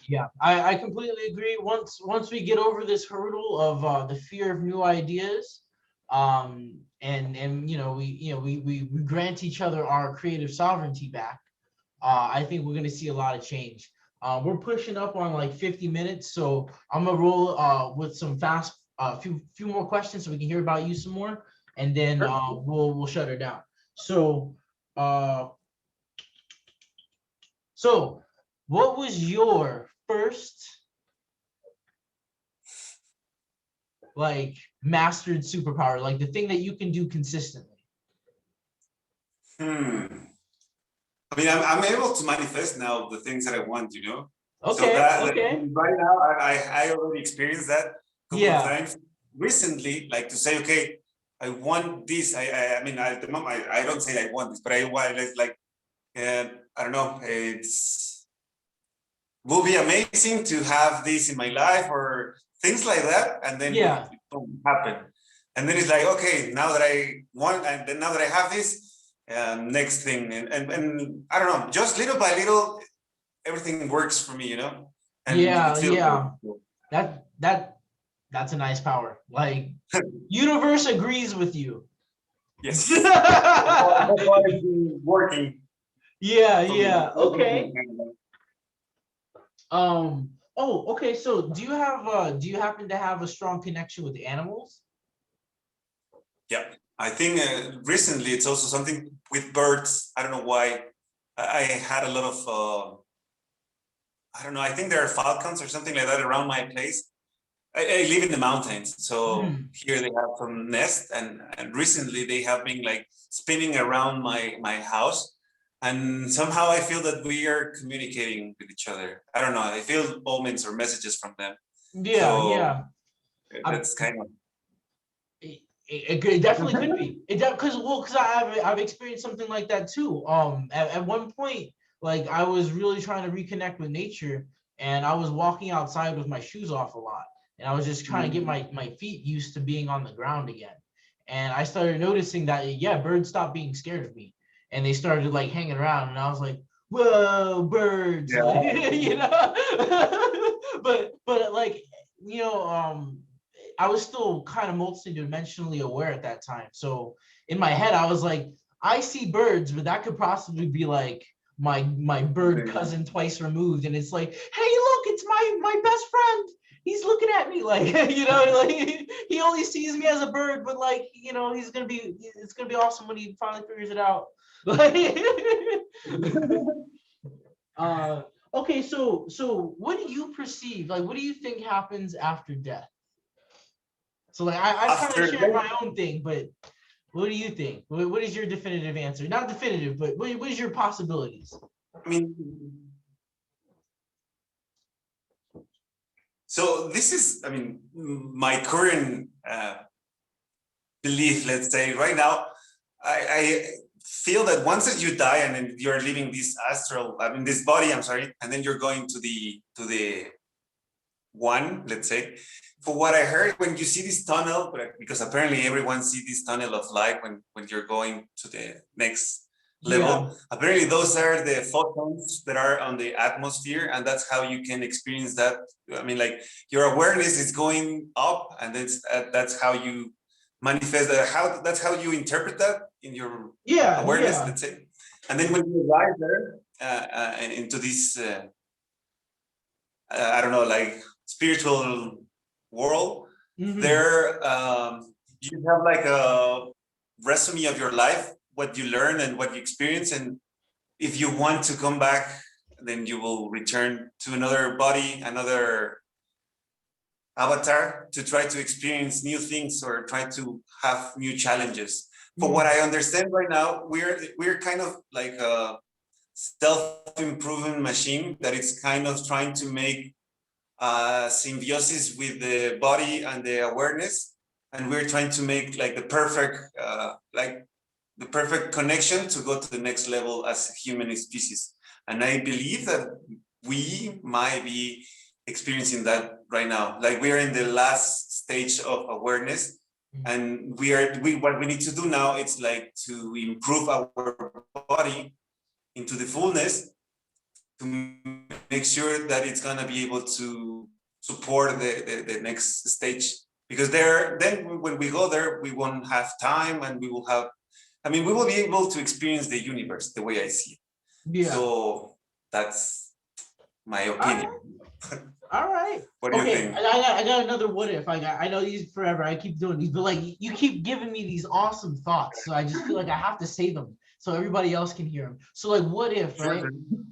S1: Yeah, I completely agree. Once we get over this hurdle of the fear of new ideas, and we grant each other our creative sovereignty back, I think we're gonna see a lot of change. We're pushing up on like 50 minutes, so I'm gonna roll with some fast few more questions so we can hear about you some more, and then we'll shut her down. So what was your first like mastered superpower, like the thing that you can do consistently?
S2: I mean, I'm able to manifest now the things that I want,
S1: Okay.
S2: So that right now, I already experienced that a couple of times recently, like to say, okay, I want this. I mean, at the moment, I don't say I want this, but I want it's like, I don't know, it's will be amazing to have this in my life or things like that, and then it don't happen. And then it's like, okay, now that I want, and then now that I have this, next thing, and I don't know, just little by little, everything works for me, And
S1: that's a nice power. Like, universe agrees with you.
S2: Yes. That's why it's working.
S1: Yeah. Okay. Okay. So do you happen to have a strong connection with animals?
S2: Yeah, I think recently it's also something with birds. I don't know why. I had a lot of I don't know. I think there are falcons or something like that around my place. I live in the mountains, so here they have some nests, and recently they have been like spinning around my house, and somehow I feel that we are communicating with each other. I don't know. I feel omens or messages from them.
S1: Yeah.
S2: That's kind of.
S1: It definitely could be. Because I've experienced something like that too. At one point, like, I was really trying to reconnect with nature, and I was walking outside with my shoes off a lot, and I was just trying to get my feet used to being on the ground again. And I started noticing that birds stopped being scared of me, and they started like hanging around, and I was like, whoa, birds. But like, I was still kind of multidimensionally aware at that time. So in my head, I was like, I see birds, but that could possibly be like my bird cousin twice removed. And it's like, hey, look, it's my best friend. he's looking at me like, like he only sees me as a bird, but like, it's gonna be awesome when he finally figures it out. Like, okay, so what do you perceive? Like, what do you think happens after death? So like, I kind of shared my own thing, but what do you think? What is your definitive answer? Not definitive, but what is your possibilities?
S2: I mean, so this is, I mean, my current belief, let's say right now, I feel that once that you die and then you're leaving this astral, I mean, this body, I'm sorry, and then you're going to the one, let's say, for what I heard, when you see this tunnel, because apparently everyone sees this tunnel of light when you're going to the next level, apparently those are the photons that are on the atmosphere, and that's how you can experience that. I mean, like, your awareness is going up, and that's how you manifest that. That's how you interpret that in your awareness, let's say. And then when you arrive there into this, I don't know, like, spiritual world, there you have like a resume of your life, what you learn and what you experience, and if you want to come back, then you will return to another body, another avatar, to try to experience new things or try to have new challenges. For what I understand right now, we're kind of like a self-improvement machine that is kind of trying to make symbiosis with the body and the awareness, and we're trying to make like the perfect connection to go to the next level as a human species. And I believe that we might be experiencing that right now. Like, we are in the last stage of awareness, and what we need to do now is like to improve our body into the fullness, to make sure that it's going to be able to support the next stage. Because then when we go there, we won't have time, and we will be able to experience the universe the way I see it. So that's my opinion.
S1: All right.
S2: What do you think?
S1: I got another what if. I know these forever. I keep doing these, but like, you keep giving me these awesome thoughts, so I just feel like I have to say them so everybody else can hear them. So like, what if, right?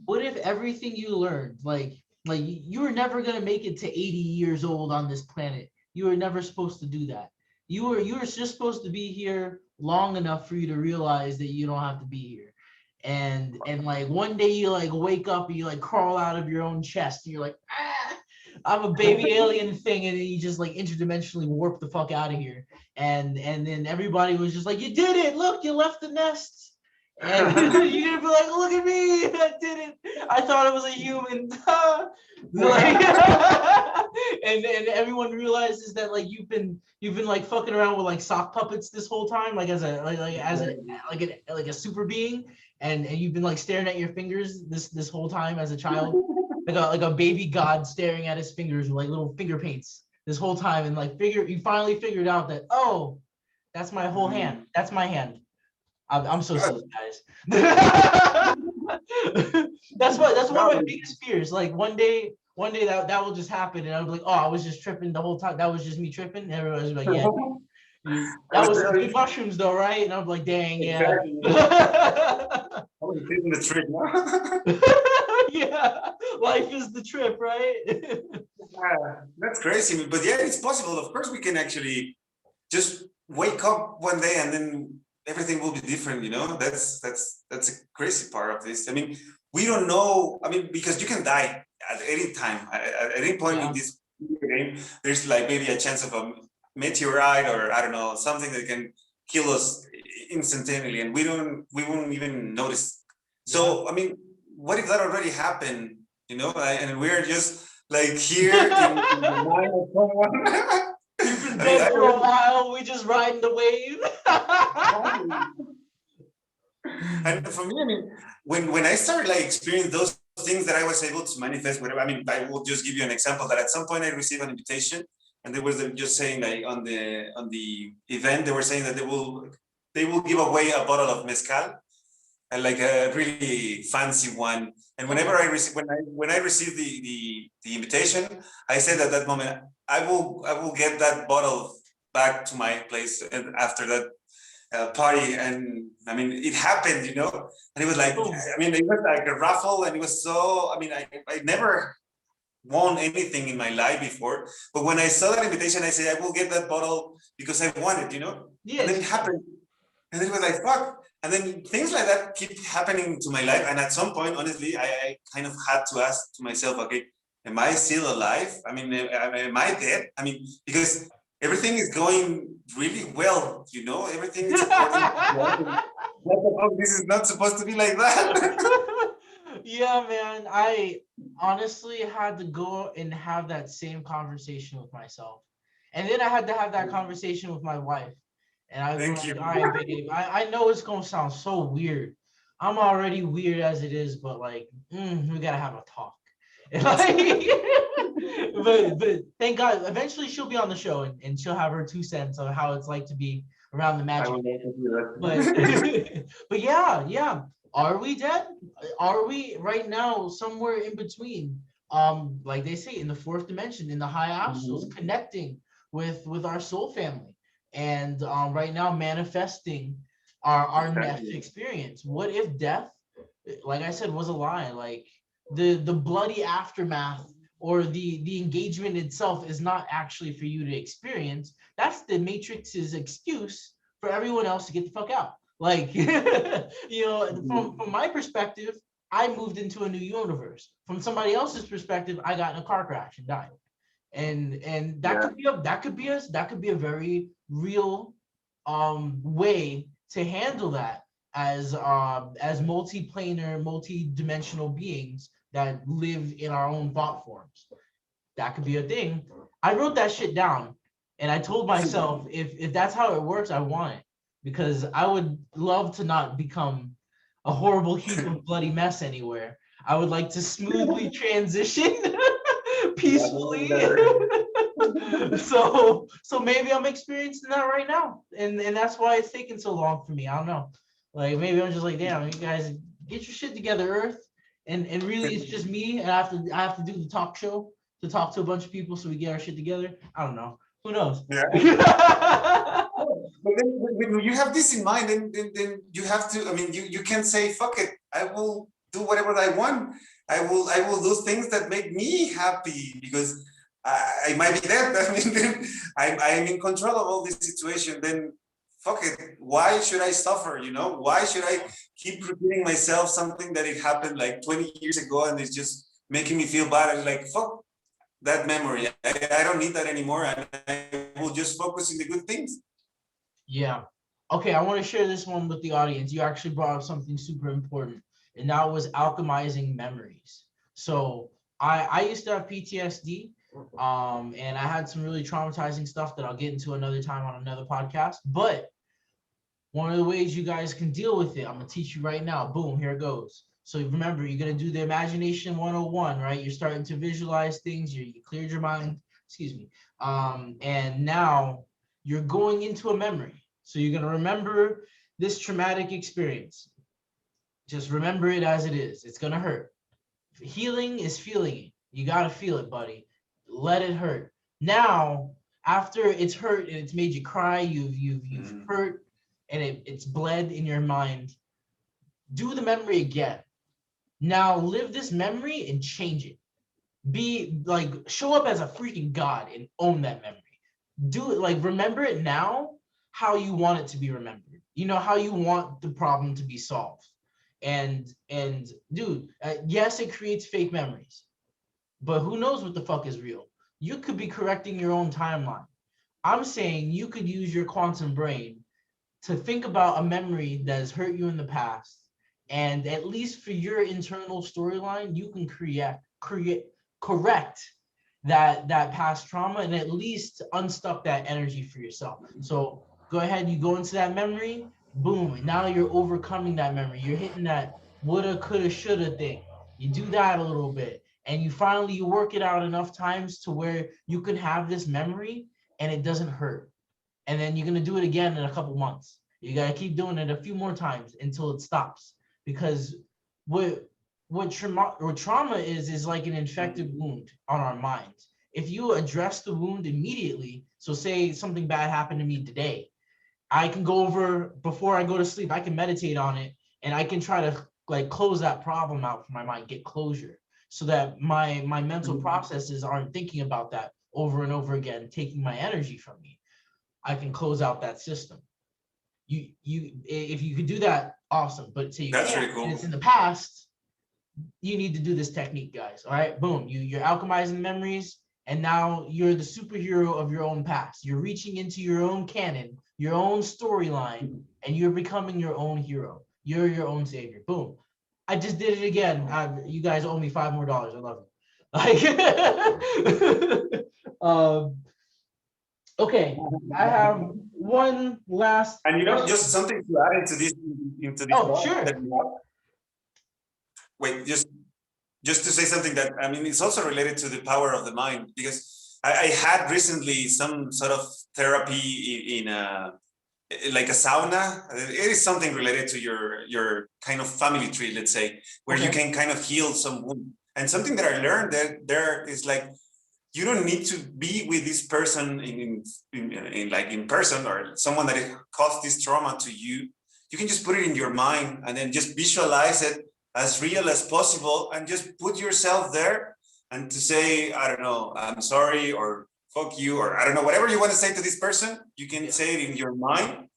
S1: What if everything you learned, like you were never gonna make it to 80 years old on this planet? You were never supposed to do that. You were just supposed to be here long enough for you to realize that you don't have to be here. And like, one day you like wake up and you like crawl out of your own chest and you're like, I'm a baby alien thing, and then you just like interdimensionally warp the fuck out of here. And then everybody was just like, you did it, look, you left the nest. And you're gonna be like, look at me, I did it. I thought it was a human. Like, and everyone realizes that like you've been like fucking around with like sock puppets this whole time, like as a super being, and you've been like staring at your fingers this whole time as a child, like a baby god staring at his fingers with like little finger paints this whole time, and like you finally figured out that, oh, that's my whole hand. That's my hand. I'm so silly, guys. That's one of my biggest fears. Like, one day that will just happen, and I'll be like, oh, I was just tripping the whole time. That was just me tripping. And everybody's like, yeah, that was some good mushrooms though, right? And I'm like, dang, yeah.
S2: I was taking the trick.
S1: Yeah, life is the trip, right?
S2: That's crazy, but yeah, it's possible. Of course, we can actually just wake up one day and then everything will be different. That's a crazy part of this. I mean, we don't know. I mean, because you can die at any time, at any point in this game. There's like maybe a chance of a meteorite, or I don't know, something that can kill us instantaneously, and we won't even notice. So I mean, what if that already happened? And we're just like here in the mind of someone.
S1: You've been dead for a while. We just riding the wave.
S2: And for me, I mean, when I started like experiencing those things that I was able to manifest, whatever. I mean, I will just give you an example that at some point I received an invitation, and they were just saying, like, on the event, they were saying that they will give away a bottle of mezcal. like a really fancy one. And whenever I receive when I received the invitation, I said at that moment, I will get that bottle back to my place and after that party. And I mean, it happened, you know. And it was like, I mean, it was like a raffle, and it was so. I mean, I never won anything in my life before, but when I saw that invitation, I said, I will get that bottle because I want it, you know.
S1: Yes.
S2: And then it happened, and then it was like, fuck. And then things like that keep happening to my life. And at some point, honestly, I kind of had to ask to myself, okay, am I still alive? I mean, am I dead? I mean, because everything is going really well, you know, everything is according to plan. What the fuck? This is not supposed to be like that.
S1: Yeah, man. I honestly had to go and have that same conversation with myself. And then I had to have that conversation with my wife. And I was
S2: Thank
S1: like,
S2: you.
S1: all right, babe, I know it's gonna sound so weird. I'm already weird as it is, but like, we gotta have a talk. And like, but thank God, eventually she'll be on the show and she'll have her 2 cents on how it's like to be around the
S2: I
S1: magic.
S2: will never do
S1: But
S2: that.
S1: but yeah. Are we dead? Are we right now somewhere in between? Like they say in the fourth dimension, in the high astral, connecting with our soul family, and right now manifesting our next experience. What if death, like I said, was a lie? Like the bloody aftermath or the engagement itself is not actually for you to experience. That's the Matrix's excuse for everyone else to get the fuck out. Like, you know, from my perspective, I moved into a new universe. From somebody else's perspective, I got in a car crash and died. And that could be a very real way to handle that as multiplanar, multi-dimensional beings that live in our own thought forms. That could be a thing. I wrote that shit down and I told myself if that's how it works, I want it because I would love to not become a horrible heap of bloody mess anywhere. I would like to smoothly transition peacefully. So maybe I'm experiencing that right now. And that's why it's taking so long for me. I don't know. Like maybe I'm just like, damn, you guys get your shit together, Earth. And really it's just me and I have to do the talk show to talk to a bunch of people so we get our shit together. I don't know. Who knows?
S2: Yeah. But then when you have this in mind, then you have to, I mean, you can say, fuck it, I will do whatever I want. I will do things that make me happy because I might be dead. I mean, then I'm in control of all this situation. Then fuck it. Why should I suffer? You know, why should I keep repeating myself something that it happened like 20 years ago and it's just making me feel bad? And like, fuck that memory. I don't need that anymore. And I will just focus on the good things.
S1: Yeah. Okay, I want to share this one with the audience. You actually brought up something super important, and that was alchemizing memories. So I used to have PTSD, and I had some really traumatizing stuff that I'll get into another time on another podcast. But one of the ways you guys can deal with it, I'm gonna teach you right now. Boom, here it goes. So remember, you're gonna do the imagination 101, right? You're starting to visualize things. You cleared your mind. Excuse me. And now you're going into a memory. So you're gonna remember this traumatic experience. Just remember it as it is. It's gonna hurt. Healing is feeling it. You gotta feel it, buddy. Let it hurt. Now, after it's hurt and it's made you cry, you've hurt, and it's bled in your mind. Do the memory again. Now live this memory and change it. Be like, show up as a freaking god and own that memory. Do it, like, remember it now how you want it to be remembered. You know, how you want the problem to be solved. And dude, yes, it creates fake memories, but who knows what the fuck is real? You could be correcting your own timeline. I'm saying you could use your quantum brain to think about a memory that has hurt you in the past, and at least for your internal storyline, you can correct that past trauma and at least unstuck that energy for yourself. So go ahead, you go into that memory, boom, and now you're overcoming that memory. You're hitting that woulda, coulda, shoulda thing. You do that a little bit, and you work it out enough times to where you can have this memory and it doesn't hurt. And then you're gonna do it again in a couple months. You gotta keep doing it a few more times until it stops. because what trauma is like an infected wound on our minds. If you address the wound immediately, so say something bad happened to me today, I can go over before I go to sleep, I can meditate on it, and I can try to like close that problem out from my mind, get closure, so that my mental processes aren't thinking about that over and over again, taking my energy from me. I can close out that system. You if you could do that, awesome. But say you
S2: That's
S1: can't,
S2: really cool.
S1: and it's in the past, you need to do this technique, guys. All right, boom. You're alchemizing memories, and now you're the superhero of your own past. You're reaching into your own canon, your own storyline, and you're becoming your own hero. You're your own savior. Boom. I just did it again. You guys owe me $5 more. I love it. Like, okay, I have one last.
S2: And you know,
S1: question.
S2: just something to add into this
S1: Oh, sure.
S2: that we have. Wait, just to say something that, I mean, it's also related to the power of the mind, because I had recently some sort of therapy in a, like a sauna. It is something related to your kind of family tree, let's say, where you can kind of heal some wound. And something that I learned that there is like, you don't need to be with this person in person, or someone that caused this trauma to you. You can just put it in your mind and then just visualize it as real as possible, and just put yourself there, and to say, I don't know, I'm sorry, or fuck you, or I don't know, whatever you want to say to this person, you can say it in your mind.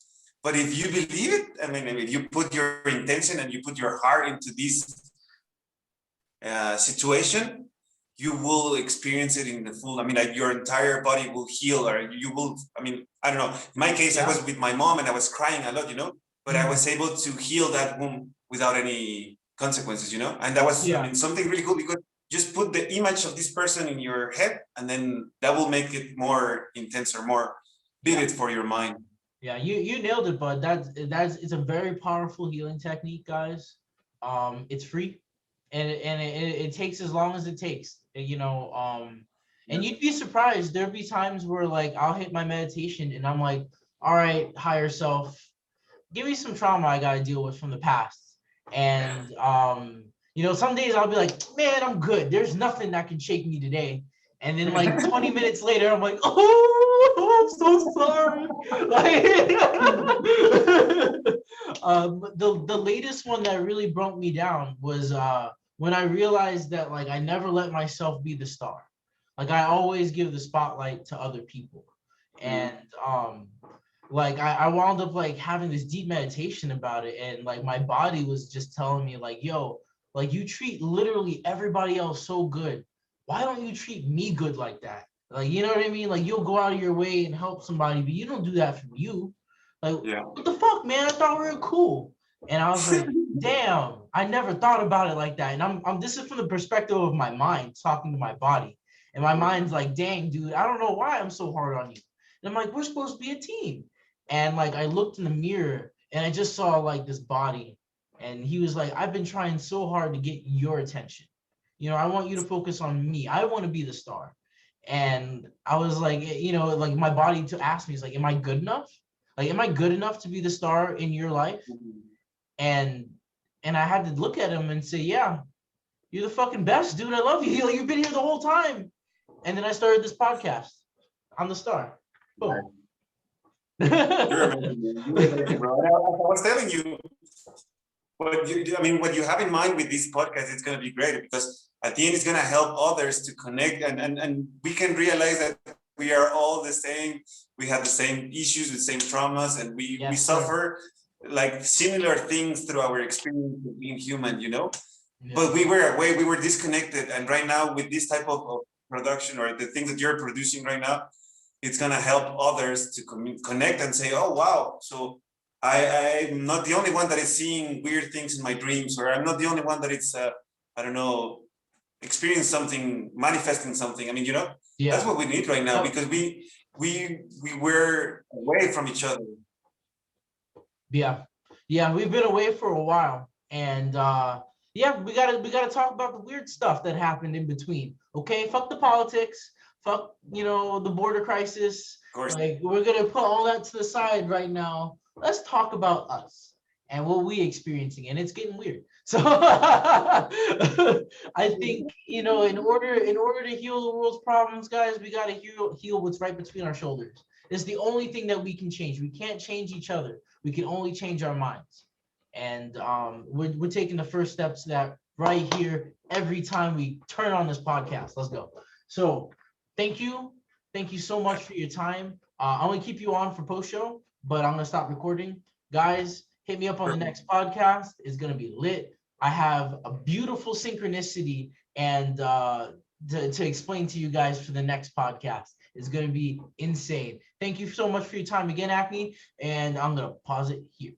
S2: But if you believe it, I mean, if you put your intention and you put your heart into this situation, you will experience it in the full. I mean, like your entire body will heal, or you will, I mean, I don't know. In my case, I was with my mom and I was crying a lot, but I was able to heal that wound without any consequences, and that was, I mean, something really cool, because just put the image of this person in your head, and then that will make it more intense or more vivid for your mind.
S1: Yeah, you nailed it, bud. It's a very powerful healing technique, guys. It's free, and it takes as long as it takes, and you'd be surprised. There'll be times where like I'll hit my meditation and I'm like, all right, higher self, give me some trauma I gotta deal with from the past. And some days I'll be like, man, I'm good. There's nothing that can shake me today. And then like 20 minutes later, I'm like, oh, I'm so sorry. Like, the latest one that really broke me down was when I realized that like I never let myself be the star. Like I always give the spotlight to other people. And like I wound up like having this deep meditation about it, and like my body was just telling me like, yo, like you treat literally everybody else so good, why don't you treat me good like that? Like, you know what I mean? Like you'll go out of your way and help somebody, but you don't do that from you. Like, what the fuck, man? I thought we were cool. And I was like, damn, I never thought about it like that. And I'm this is from the perspective of my mind talking to my body, and my mind's like, dang, dude, I don't know why I'm so hard on you. And I'm like, we're supposed to be a team. And like I looked in the mirror and I just saw like this body, and he was like, I've been trying so hard to get your attention. I want you to focus on me. I want to be the star. And I was like, like my body to ask me is like, am I good enough? Like, am I good enough to be the star in your life? And I had to look at him and say, yeah, you're the fucking best, dude. I love you. You've been here the whole time. And then I started this podcast. I'm the star. Boom.
S2: You're amazing, bro. I was telling you, what you have in mind with this podcast, it's going to be great, because at the end, it's going to help others to connect, and we can realize that we are all the same. We have the same issues, the same traumas, and we suffer like similar things through our experience of being human, But we were away, we were disconnected, and right now with this type of production, or the things that you're producing right now, it's going to help others to connect and say, oh, wow. So I'm not the only one that is seeing weird things in my dreams, or I'm not the only one that is, I don't know, experiencing something, manifesting something. I mean, that's what we need right now, because we were away from each other.
S1: Yeah, we've been away for a while. And we gotta talk about the weird stuff that happened in between. Okay, fuck the politics. Fuck, the border crisis. Like, we're gonna put all that to the side right now. Let's talk about us. and what we experiencing, and it's getting weird. So I think, you know, in order to heal the world's problems, guys, we got to heal what's right between our shoulders. It's the only thing that we can change. We can't change each other. We can only change our minds. And we're taking the first steps to that right here every time we turn on this podcast. Let's go. So thank you. Thank you so much for your time. I'm going to keep you on for post show, but I'm going to stop recording. Guys, hit me up on the next podcast. It's going to be lit. I have a beautiful synchronicity and to explain to you guys for the next podcast. It's going to be insane. Thank you so much for your time again, Acme. And I'm going to pause it here.